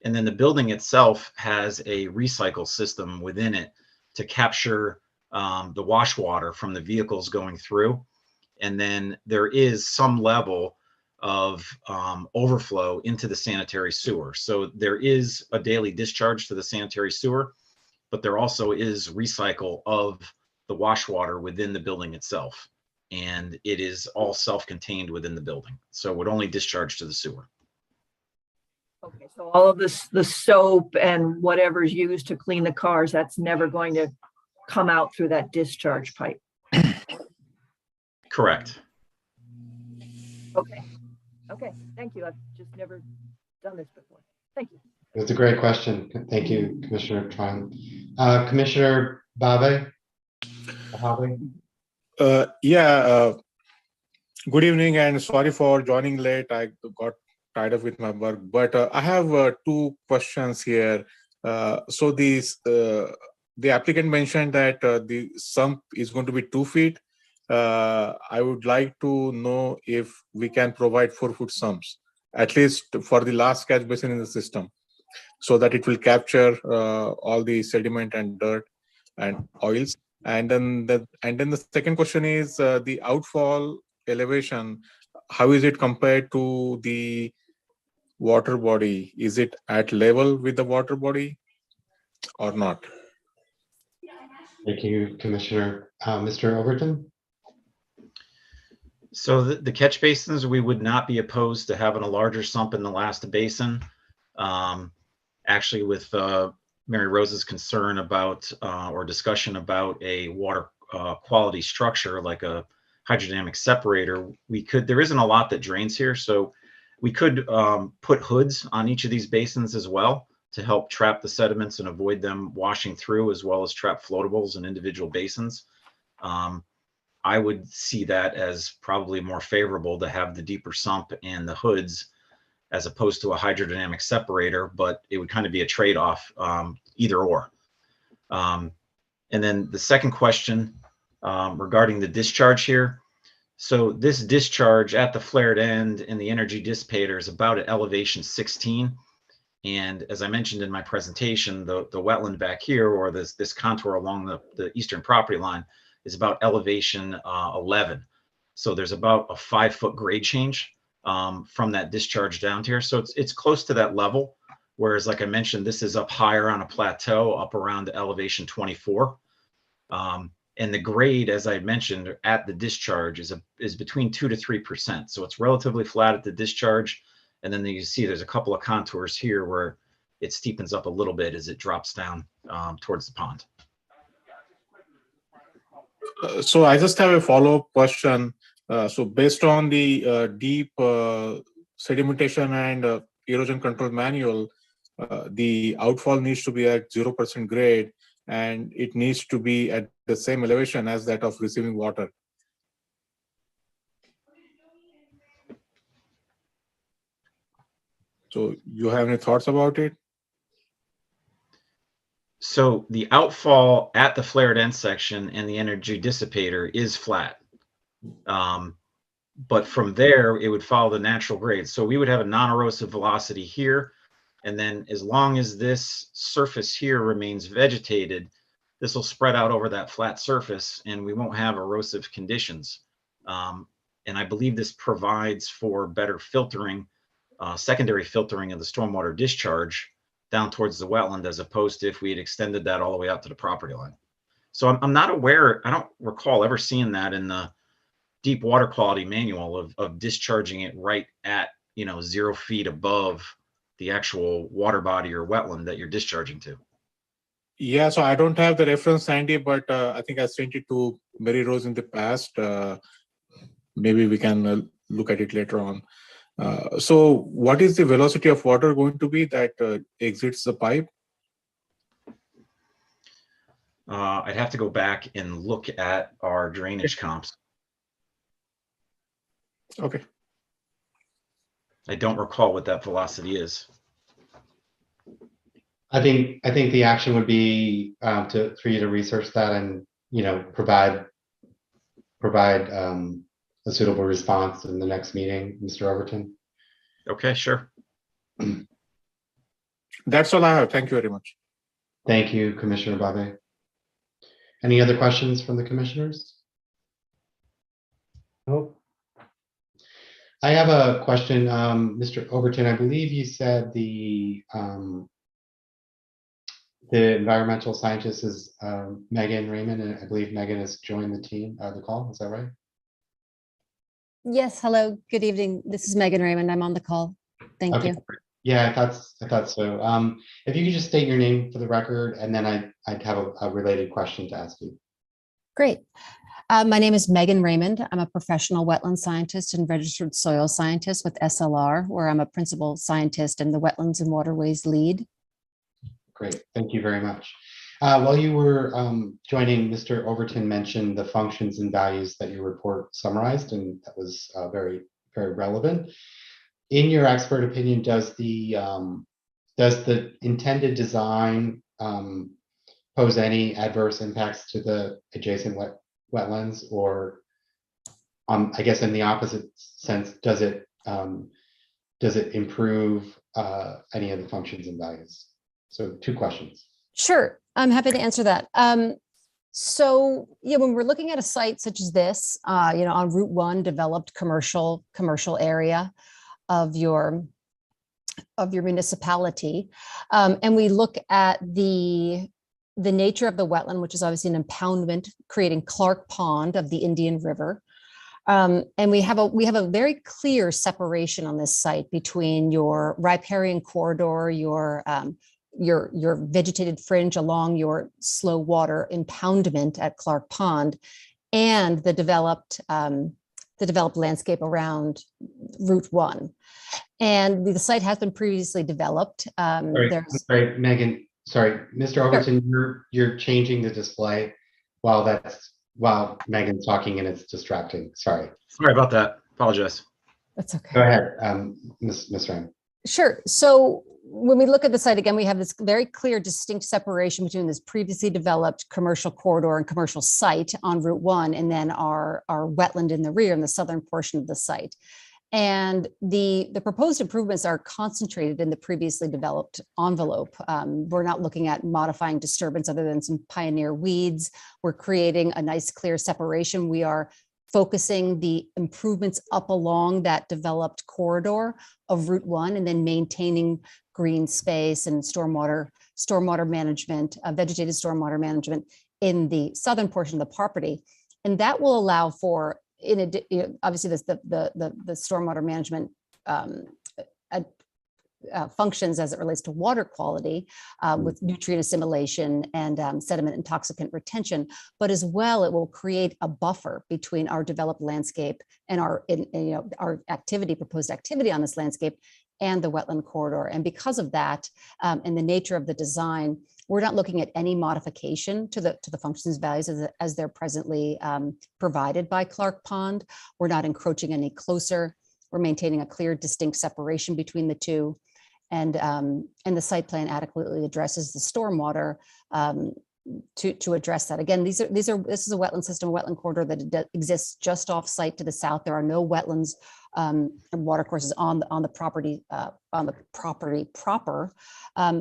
And then the building itself has a recycle system within it to capture the wash water from the vehicles going through. And then there is some level of overflow into the sanitary sewer. So there is a daily discharge to the sanitary sewer, but there also is recycle of the wash water within the building itself. And it is all self-contained within the building. So it would only discharge to the sewer. Okay, so all of this, the soap and whatever's used to clean the cars, that's never going to come out through that discharge pipe. Correct. Okay. Okay, thank you. I've just never done this before. Thank you. That's a great question. Thank you, Commissioner Tron. Commissioner Bave? Good evening and sorry for joining late. I got tied up with my work, but I have two questions here. So the applicant mentioned that the sump is going to be 2 feet. I would like to know if we can provide 4-foot sumps, at least for the last catch basin in the system, so that it will capture all the sediment and dirt and oils. And then the second question is the outfall elevation. How is it compared to the water body? Is it at level with the water body or not? Thank you, Commissioner. Mr. Overton? So the catch basins, we would not be opposed to having a larger sump in the last basin. Actually, with Mary Rose's concern about or discussion about a water quality structure like a hydrodynamic separator, there isn't a lot that drains here. So we could put hoods on each of these basins as well to help trap the sediments and avoid them washing through, as well as trap floatables in individual basins. I would see that as probably more favorable to have the deeper sump and the hoods as opposed to a hydrodynamic separator, but it would kind of be a trade-off, either or. And then the second question regarding the discharge here. So this discharge at the flared end in the energy dissipator is about at elevation 16. And as I mentioned in my presentation, the wetland back here, or this contour along the eastern property line, is about elevation 11. So there's about a 5-foot grade change from that discharge down here. So it's close to that level. Whereas, like I mentioned, this is up higher on a plateau, up around elevation 24. And the grade, as I mentioned, at the discharge is between 2 to 3%. So it's relatively flat at the discharge. And then you see there's a couple of contours here where it steepens up a little bit as it drops down towards the pond. So I just have a follow-up question. So based on the deep sedimentation and erosion control manual, the outfall needs to be at 0% grade, and it needs to be at the same elevation as that of receiving water. So you have any thoughts about it? So the outfall at the flared end section and the energy dissipator is flat. But from there, it would follow the natural grade. So we would have a non-erosive velocity here. And then as long as this surface here remains vegetated, this will spread out over that flat surface and we won't have erosive conditions. And I believe this provides for better filtering, secondary filtering of the stormwater discharge down towards the wetland, as opposed to if we had extended that all the way out to the property line. So I'm not aware, I don't recall ever seeing that in the deep water quality manual of discharging it right at, 0 feet above the actual water body or wetland that you're discharging to. Yeah, so I don't have the reference handy, but I think I sent it to Mary Rose in the past. Maybe we can look at it later on. So what is the velocity of water going to be that exits the pipe? I'd have to go back and look at our drainage comps. Okay. I don't recall what that velocity is. I think the action would be for you to research that and, provide a suitable response in the next meeting, Mr. Overton. Okay, sure. That's all I have. Thank you very much. Thank you, Commissioner Babe. Any other questions from the commissioners? Nope. I have a question, Mr. Overton. I believe you said the environmental scientist is Megan Raymond, and I believe Megan has joined the team, the call. Is that right? Yes, hello, good evening. This is Megan Raymond. I'm on the call. Thank Okay. you. Yeah, I thought so. If you could just state your name for the record, and then I'd have a related question to ask you. Great. My name is Megan Raymond. I'm a professional wetland scientist and registered soil scientist with SLR, where I'm a principal scientist and the Wetlands and Waterways lead. Great, thank you very much. While you were joining, Mr. Overton mentioned the functions and values that your report summarized, and that was very, very relevant. In your expert opinion, does the intended design pose any adverse impacts to the adjacent wetlands, or I guess in the opposite sense, does it improve any of the functions and values? So 2 questions. Sure, I'm happy to answer that. So yeah, when we're looking at a site such as this, on Route 1, developed commercial area of your municipality, and we look at the nature of the wetland, which is obviously an impoundment creating Clark Pond of the Indian River. And we have a very clear separation on this site between your riparian corridor, your vegetated fringe along your slow water impoundment at Clark Pond, and the developed landscape around Route 1. And the site has been previously developed. Sorry, Megan. Sorry, Mr. Overton, you're changing the display while Megan's talking, and it's distracting. Sorry. Sorry about that. Apologize. That's okay. Go ahead, Ms. Raymond. Sure. So when we look at the site again, we have this very clear, distinct separation between this previously developed commercial corridor and commercial site on Route 1, and then our wetland in the rear in the southern portion of the site. And the proposed improvements are concentrated in the previously developed envelope. We're not looking at modifying disturbance other than some pioneer weeds. We're creating a nice clear separation. We are focusing the improvements up along that developed corridor of Route 1, and then maintaining green space and stormwater management, vegetated stormwater management in the southern portion of the property. And that will allow for, obviously the stormwater management functions as it relates to water quality with nutrient assimilation and sediment and toxicant retention, but as well it will create a buffer between our developed landscape and our proposed activity on this landscape and the wetland corridor. And because of that, and the nature of the design, we're not looking at any modification to the functions values as they're presently provided by Clark Pond. We're not encroaching any closer. We're maintaining a clear, distinct separation between the two. And the site plan adequately addresses the stormwater to address that. Again, this is a wetland system, a wetland corridor that exists just off site to the south. There are no wetlands and water courses on the property proper.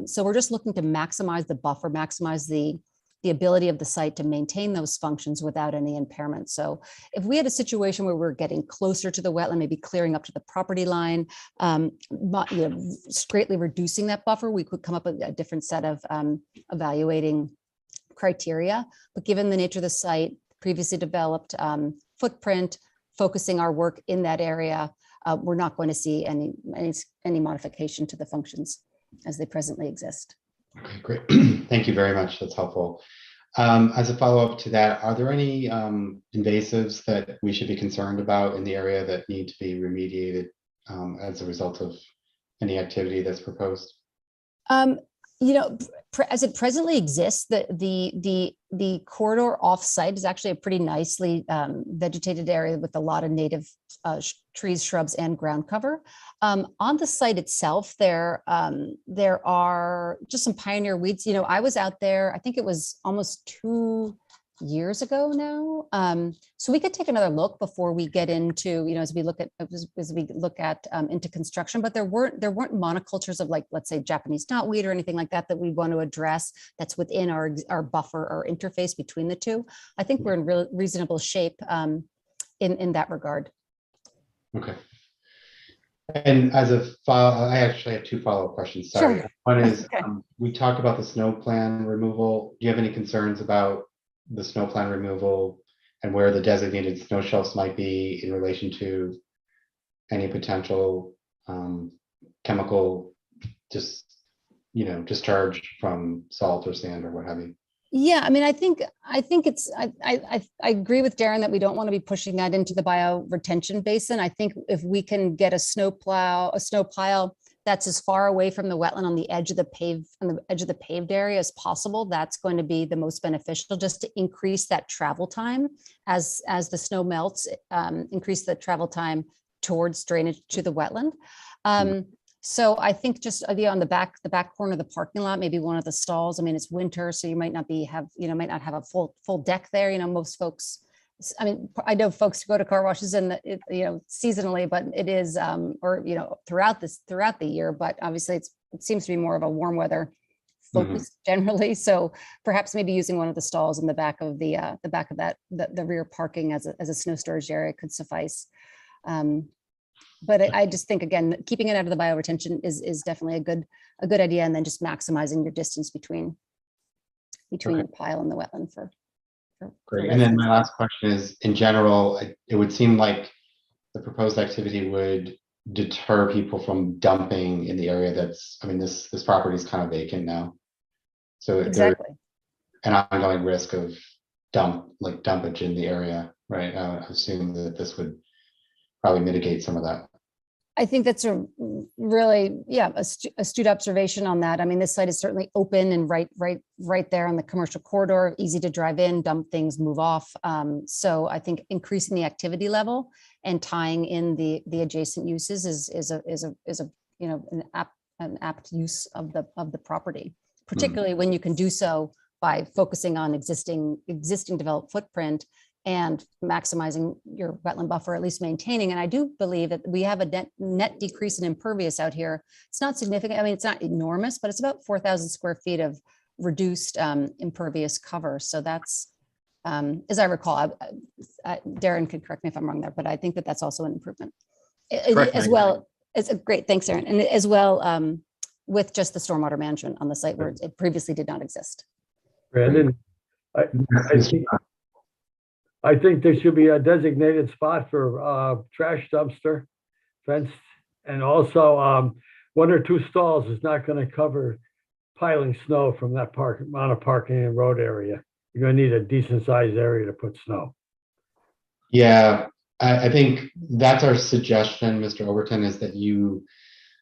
So we're just looking to maximize the buffer, maximize the ability of the site to maintain those functions without any impairment. So if we had a situation where we're getting closer to the wetland, maybe clearing up to the property line, greatly reducing that buffer, we could come up with a different set of evaluating criteria. But given the nature of the site, previously developed footprint, focusing our work in that area, we're not going to see any modification to the functions as they presently exist. Okay, great. Thank you very much. That's helpful. As a follow-up to that, are there any invasives that we should be concerned about in the area that need to be remediated as a result of any activity that's proposed? You know, as it presently exists, the corridor off-site is actually a pretty nicely vegetated area with a lot of native trees, shrubs, and ground cover. On the site itself, there are just some pioneer weeds. You know, I was out there, I think it was almost 2 years ago now. So we could take another look before we get into, you know, as we look at into construction, but there weren't monocultures of, like, let's say Japanese knotweed or anything like that that we want to address that's within our buffer or interface between the two. I think we're in reasonable shape in that regard. Okay. And as a follow, I actually have 2 follow-up questions. Sorry. Sure. One is, Okay. we talked about the snow plan removal. Do you have any concerns about the snow plan removal and where the designated snow shelves might be in relation to any potential chemical discharge from salt or sand or what have you? Yeah, I mean, I think it's, I agree with Darren that we don't want to be pushing that into the bioretention basin. I think if we can get a snow pile that's as far away from the wetland on the edge of the paved area as possible, that's going to be the most beneficial, just to increase that travel time as the snow melts, increase the travel time towards drainage to the wetland. So I think just on the back corner of the parking lot, maybe one of the stalls. I mean, it's winter, so you might not have a full deck there. You know, most folks, I mean, I know folks go to car washes and seasonally, but it is or throughout the year. But obviously, it seems to be more of a warm weather focus generally. So perhaps maybe using one of the stalls in the back of the rear parking as a snow storage area could suffice. But I just think, again, keeping it out of the bioretention is definitely a good idea, and then just maximizing your distance between your pile and the wetland for Great. And then my last question is, in general, it would seem like the proposed activity would deter people from dumping in the area that's, I mean, this property is kind of vacant now. So exactly. There's an ongoing risk of dumpage in the area, right? I assume that this would probably mitigate some of that. I think that's a really, astute observation on that. I mean, this site is certainly open and right there on the commercial corridor, easy to drive in, dump things, move off. So I think increasing the activity level and tying in the adjacent uses is an apt use of the property, particularly when you can do so by focusing on existing developed footprint and maximizing your wetland buffer, at least maintaining. And I do believe that we have a net decrease in impervious out here. It's not significant. I mean, it's not enormous, but it's about 4,000 square feet of reduced impervious cover. So that's, as I recall, Darren could correct me if I'm wrong there, but I think that that's also an improvement. As well, it's great. Thanks, Darren. And as well, with just the stormwater management on the site where it previously did not exist. Brandon, I think there should be a designated spot for trash dumpster fenced, and also 1 or 2 stalls is not going to cover piling snow from that amount of parking and road area. You're going to need a decent sized area to put snow. Yeah, I think that's our suggestion, Mr. Overton, is that you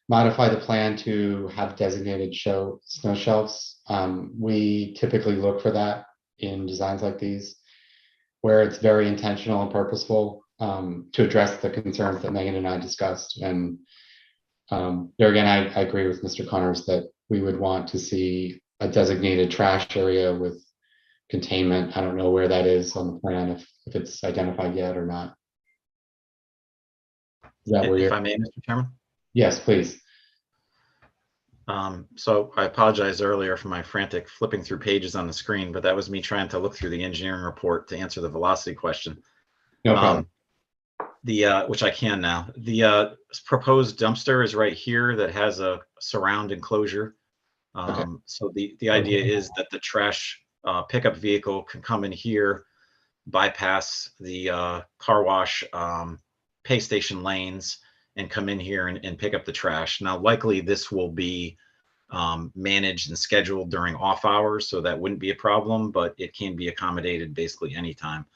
modify the plan to have designated snow shelves. We typically look for that in designs like these, where it's very intentional and purposeful to address the concerns that Megan and I discussed. And there again, I agree with Mr. Connors that we would want to see a designated trash area with containment. I don't know where that is on the plan, if it's identified yet or not. Is that where If I may, Mr. Chairman? Yes, please. So I apologize earlier for my frantic flipping through pages on the screen, but that was me trying to look through the engineering report to answer the velocity question. No problem. Which I can now. The proposed dumpster is right here that has a surround enclosure. So the idea is that the trash pickup vehicle can come in here, bypass the car wash pay station lanes, and come in here and pick up the trash. Now, likely this will be managed and scheduled during off hours, so that wouldn't be a problem, but it can be accommodated basically anytime.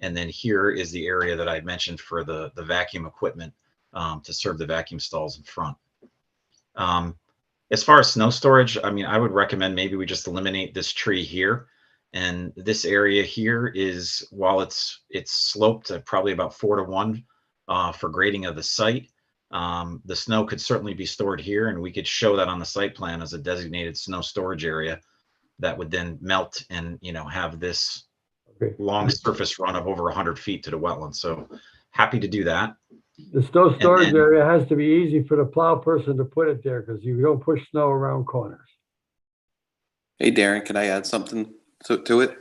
And then here is the area that I mentioned for the vacuum equipment to serve the vacuum stalls in front. As far as snow storage, I mean, I would recommend maybe we just eliminate this tree here. And this area here is, while it's sloped at probably about 4-to-1 for grading of the site. The snow could certainly be stored here, and we could show that on the site plan as a designated snow storage area that would then melt and, you know, have this Okay. long surface run of over 100 feet to the wetland. So happy to do that. The snow storage then- area has to be easy for the plow person to put it there because you don't push snow around corners. Hey, Darren, can I add something to it?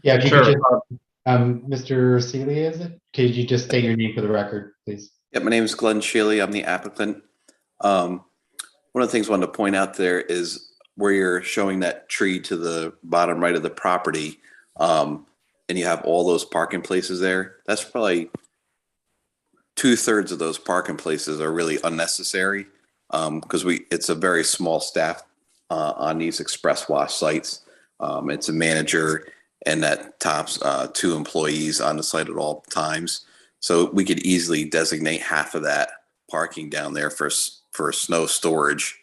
Yeah, if you Sure. could just, Mr. Seeley, is it? Could you just state your name for the record, please? Yeah, my name is Glenn Shealy. I'm the applicant. One of the things I wanted to point out there is where you're showing that tree to the bottom right of the property, and you have all those parking places there. That's probably 2/3 of those parking places are really unnecessary because it's a very small staff on these express wash sites. It's a manager and that tops 2 employees on the site at all times. So we could easily designate half of that parking down there for snow storage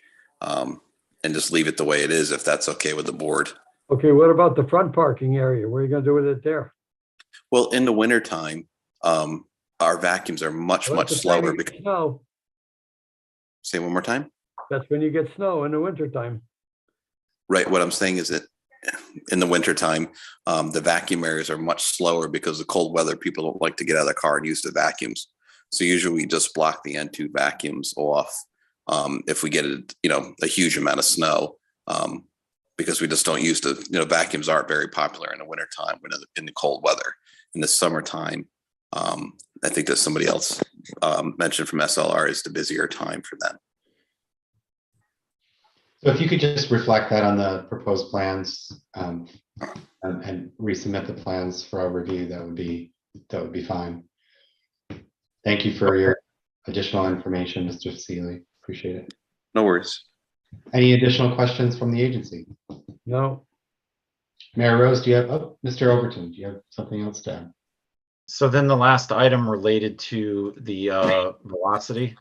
and just leave it the way it is if that's okay with the board. Okay, what about the front parking area? What are you gonna do with it there? Well, in the wintertime, our vacuums are much Well, that's the time slower. you get snow. Say one more time. That's when you get snow in the wintertime. Right. What I'm saying is that in the wintertime, the vacuum areas are much slower because of cold weather. People don't like to get out of the car and use the vacuums. So usually we just block the N2 vacuums off if we get a huge amount of snow because we just don't use vacuums aren't very popular in the wintertime when in the cold weather. In the summertime, I think that somebody else mentioned from SLR is the busier time for them. So if you could just reflect that on the proposed plans and resubmit the plans for our review, that would be fine. Thank you for your additional information, Mr. Seeley. Appreciate it. No worries. Any additional questions from the agency? No, Mayor Rose, do you have, Mr. Overton, do you have something else to add? So then the last item related to the velocity.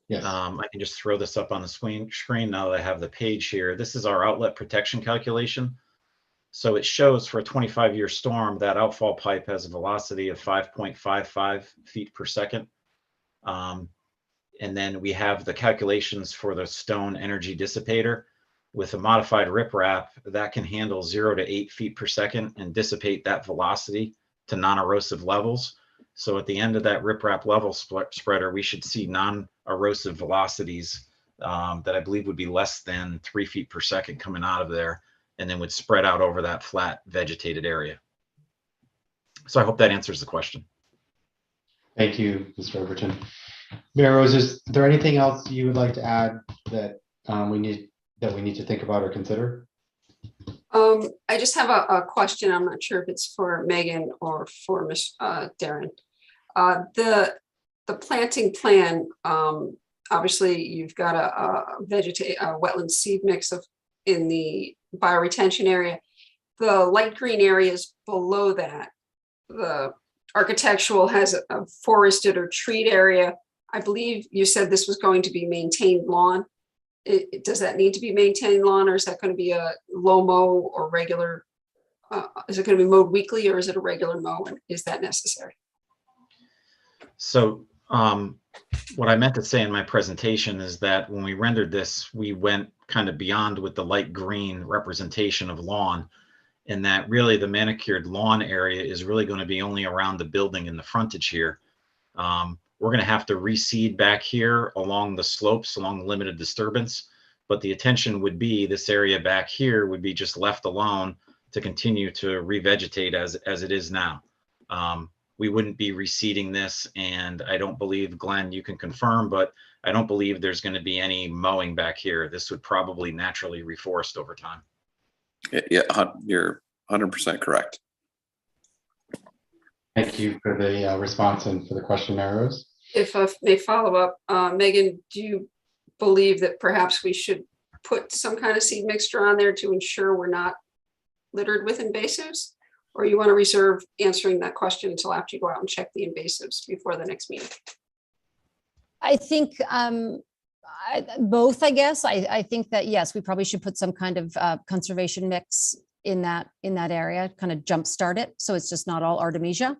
Yes. I can just throw this up on the screen now that I have the page here. This is our outlet protection calculation. So it shows for a 25-year storm that outfall pipe has a velocity of 5.55 feet per second. And then we have the calculations for the stone energy dissipator. With a modified riprap that can handle 0 to 8 feet per second and dissipate that velocity to non-erosive levels. So at the end of that riprap level spreader, we should see non-erosive velocities that I believe would be less than 3 feet per second coming out of there, and then would spread out over that flat vegetated area. So I hope that answers the question. Thank you, Mr. Overton. Mayor Rose, is there anything else you would like to add that we need to think about or consider? I just have a question. I'm not sure if it's for Megan or for Ms. Darren. The planting plan, obviously you've got a wetland seed mix in the bioretention area. The light green areas below that, the architectural has a forested or treed area. I believe you said this was going to be maintained lawn. Does that need to be maintained lawn, or is that going to be a low mow or regular? Is it going to be mowed weekly, or is it a regular mow? And is that necessary? So what I meant to say in my presentation is that when we rendered this, we went kind of beyond with the light green representation of lawn, and that really the manicured lawn area is really going to be only around the building and the frontage here. We're going to have to reseed back here along the slopes, along limited disturbance, but the intention would be this area back here would be just left alone to continue to revegetate as it is now. We wouldn't be reseeding this, and I don't believe, Glenn, you can confirm, but I don't believe there's going to be any mowing back here. This would probably naturally reforest over time. Yeah, you're 100% correct. Thank you for the response and for the question, Mayor Rose. If I may follow up, Megan, do you believe that perhaps we should put some kind of seed mixture on there to ensure we're not littered with invasives? Or you want to reserve answering that question until after you go out and check the invasives before the next meeting? I think Both, I guess. I think that, yes, we probably should put some kind of conservation mix in that area, kind of jumpstart it. So it's just not all Artemisia.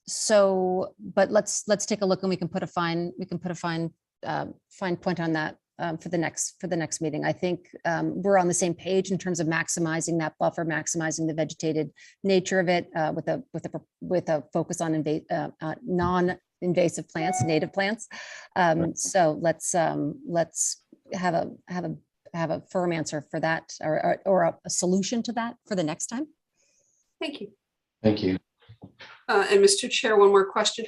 So, but let's take a look, and we can put a fine point on that for the next meeting. I think we're on the same page in terms of maximizing that buffer, maximizing the vegetated nature of it with a focus on non-invasive plants, native plants. So let's have a firm answer for that, or a solution to that for the next time. Thank you. Thank you. And Mr. Chair, one more question.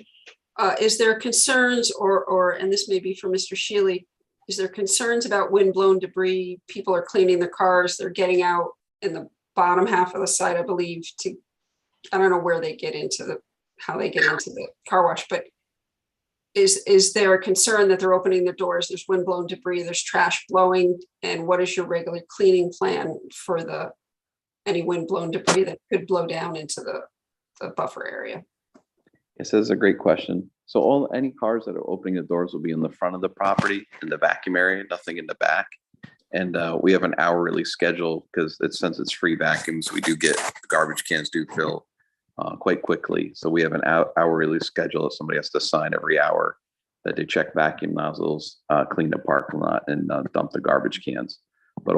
Is there concerns and this may be for Mr. Shealy, is there concerns about windblown debris? People are cleaning their cars, they're getting out in the bottom half of the site, I believe, I don't know where they get into how they get into the car wash, but is there a concern that they're opening their doors, there's windblown debris, there's trash blowing, and what is your regular cleaning plan for any windblown debris that could blow down into the buffer area? Yes, that's a great question. So any cars that are opening the doors will be in the front of the property in the vacuum area, nothing in the back. And we have an hourly schedule because since it's free vacuums, we do get the garbage cans do fill quite quickly. So we have an hourly schedule that somebody has to sign every hour that they check vacuum nozzles, clean the parking lot, and dump the garbage cans. But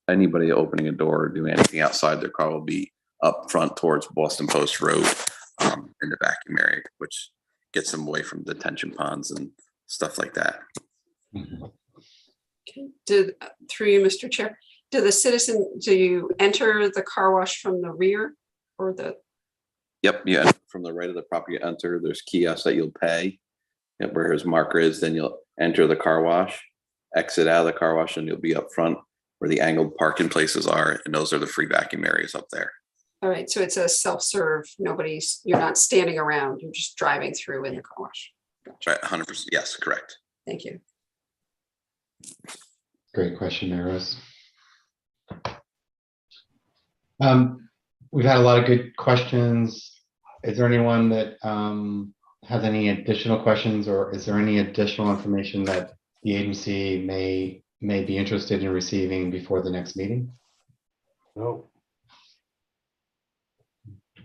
anybody opening a door or doing anything outside their car will be up front towards Boston Post Road in the vacuum area, which gets them away from detention ponds and stuff like that. Okay. Through you, Mr. Chair, do you enter the car wash from the rear or the? Yep, yeah. From the right of the property, you enter. There's kiosks that you'll pay. Yep, where his marker is, then you'll enter the car wash, exit out of the car wash, and you'll be up front where the angled parking places are, and those are the free vacuum areas up there. All right, so it's a self-serve. You're not standing around. You're just driving through in the car wash. Gotcha. Right, 100%. Yes, correct. Thank you. Great question, Mary Rose. We've had a lot of good questions. Is there anyone that has any additional questions, or is there any additional information that the agency may be interested in receiving before the next meeting? No.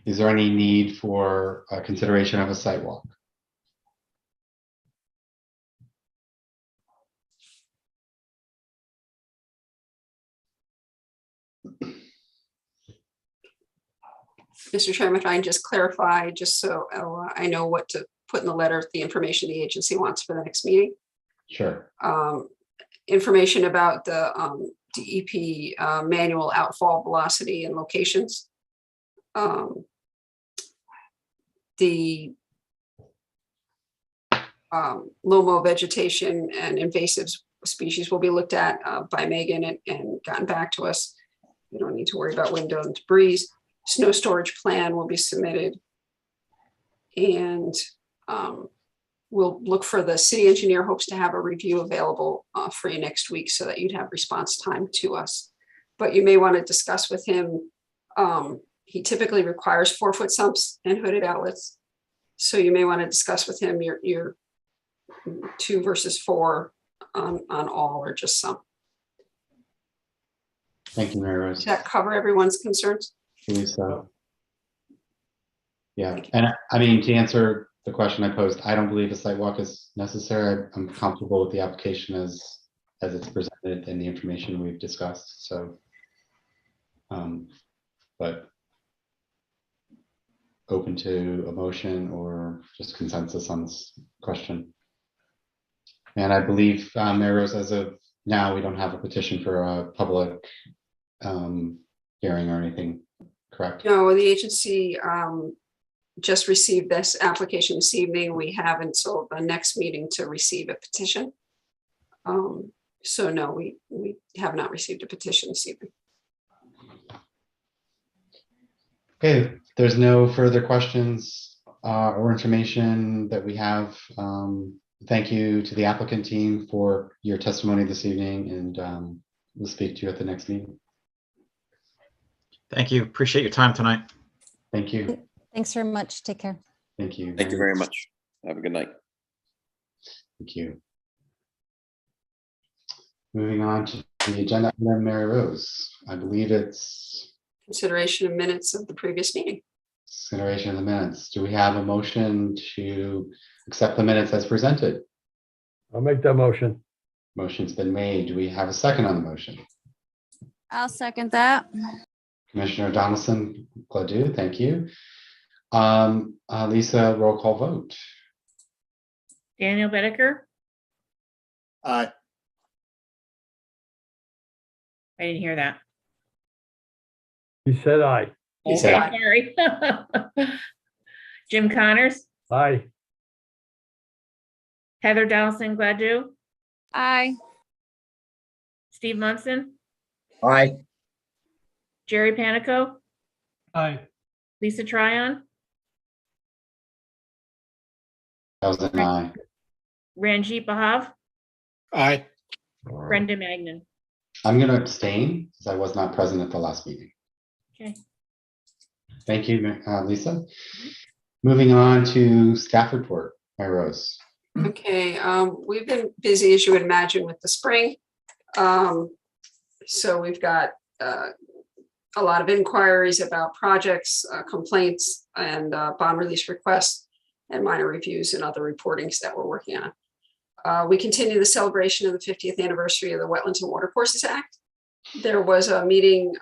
Is there any need for consideration of a site walk? Mr. Chairman, if I can just clarify, just so I know what to put in the letter, the information the agency wants for the next meeting. Sure. Information about the DEP manual outfall velocity and locations. The low-mow vegetation and invasive species will be looked at by Megan and gotten back to us. We don't need to worry about window and debris. Snow storage plan will be submitted. And we'll look for the city engineer, hopes to have a review available for you next week so that you'd have response time to us. But you may want to discuss with him. He typically requires 4-foot sumps and hooded outlets. So you may want to discuss with him your 2 versus 4 on all or just some. Thank you, Mary Rose. Does that cover everyone's concerns? I believe so. Yeah, and I mean, to answer the question I posed, I don't believe a site walk is necessary. I'm comfortable with the application as it's presented and the information we've discussed. So, but open to a motion or just consensus on this question. And I believe, Mary Rose, as of now, we don't have a petition for a public hearing or anything, correct? No, the agency just received this application this evening. We have until the next meeting to receive a petition. So no, we have not received a petition this evening. Okay, there's no further questions or information that we have. Thank you to the applicant team for your testimony this evening, and we'll speak to you at the next meeting. Thank you. Appreciate your time tonight. Thank you. Thanks very much. Take care. Thank you. Thank you very much. Have a good night. Thank you. Moving on to the agenda, item, Mary Rose. I believe it's Consideration of minutes of the previous meeting. consideration of the minutes. Do we have a motion to accept the minutes as presented? I'll make that motion. Motion's been made. Do we have a second on the motion? I'll second that. Commissioner Donaldson, Gladue, thank you. Lisa, roll call vote. Daniel Bedecker, Aye. I didn't hear that. He said aye. He said Okay, sorry. Jim Connors, Aye. Heather Donaldson Gladue, Aye. Steve Munson, Aye. Jerry Panico, Aye. Lisa Tryon, That was an aye. Ranjit Bahav, Aye. Brendan Magnan. I'm going to abstain because I was not present at the last meeting. Okay. Thank you, Lisa. Moving on to staff report, Mary Rose. Okay, we've been busy, as you would imagine, with the spring. So we've got a lot of inquiries about projects, complaints, and bond release requests, and minor reviews and other reportings that we're working on. We continue the celebration of the 50th anniversary of the Wetlands and Watercourses Act. There was a meeting,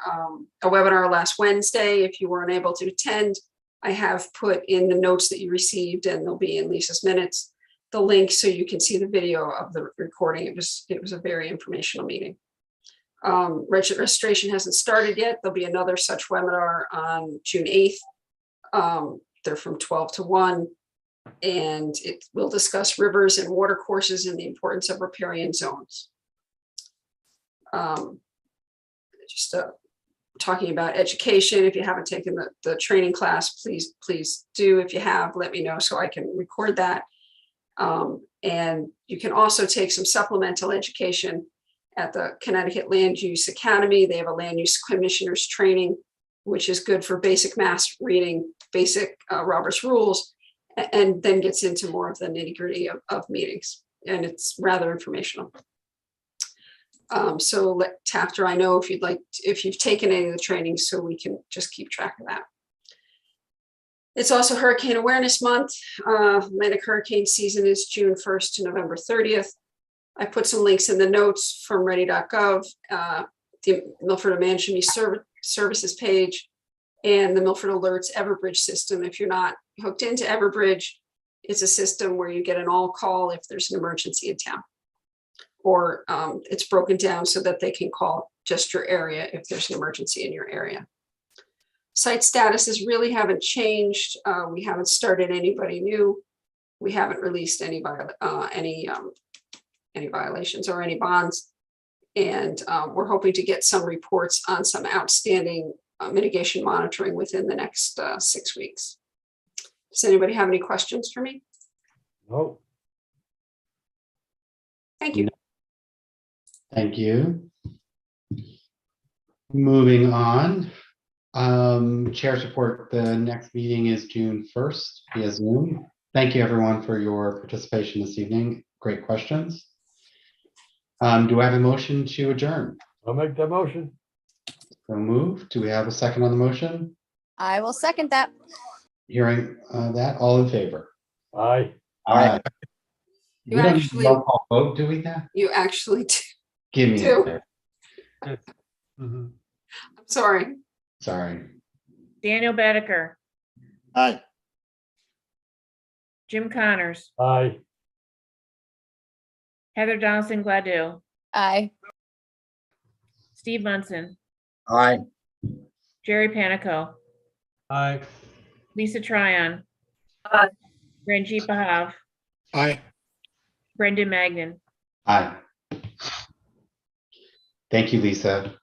a webinar last Wednesday. If you weren't able to attend, I have put in the notes that you received, and they'll be in Lisa's minutes, the link so you can see the video of the recording. It was a very informational meeting. Registration hasn't started yet. There'll be another such webinar on June 8th. They're from 12 to 1, and it will discuss rivers and water courses and the importance of riparian zones. Just talking about education. If you haven't taken the training class, please do. If you have, let me know so I can record that. And you can also take some supplemental education at the Connecticut Land Use Academy. They have a land use commissioners training, which is good for basic mass reading, basic Robert's rules, and then gets into more of the nitty-gritty of meetings. And it's rather informational. So Tafter, I know if you've taken any of the trainings, so we can just keep track of that. It's also Hurricane Awareness Month. Atlantic hurricane season is June 1st to November 30th. I put some links in the notes from ready.gov, the Milford Management Services page, and the Milford Alerts Everbridge system. If you're not hooked into Everbridge, it's a system where you get an all call if there's an emergency in town. Or it's broken down so that they can call just your area if there's an emergency in your area. Site statuses really haven't changed. We haven't started anybody new. We haven't released any violations or any bonds. And we're hoping to get some reports on some outstanding mitigation monitoring within the next 6 weeks. Does anybody have any questions for me? No. Thank you. Thank you. Moving on. Chair's report, the next meeting is June 1st via Zoom. Thank you everyone for your participation this evening. Great questions. Do I have a motion to adjourn? I'll make that motion. So moved. Do we have a second on the motion? I will second that. Hearing that, all in favor? Aye. Aye. You We don't need actually- a roll call vote, do we, Nat? You actually do. Give me Two. it. Mhm. I'm sorry. Sorry. Daniel Bedecker, Aye. Jim Connors, Aye. Heather Donaldson Gladue, Aye. Steve Munson, Aye. Jerry Panico, Aye. Lisa Tryon, Aye. Ranjit Bahav, Aye. Brendan Magnan. Aye. Thank you, Lisa.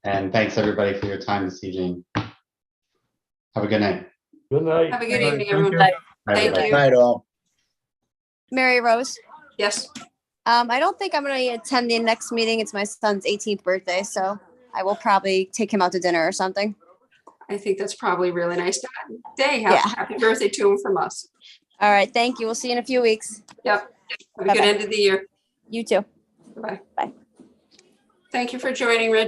And thanks everybody for your time this evening. Have a good night. Good night. Have a good Bye. evening, Thank everyone. you. Bye, Thank everybody. you. Night all. Mary Rose. Yes. I don't think I'm going to attend the next meeting. It's my son's 18th birthday, so I will probably take him out to dinner or something. I think that's probably really nice day. Yeah. Happy birthday to him from us. All right. Thank you. We'll see you in a few weeks. Yep. Have a good Bye-bye. end of the year. You too. Bye. Bye. Thank you for joining, Reggie.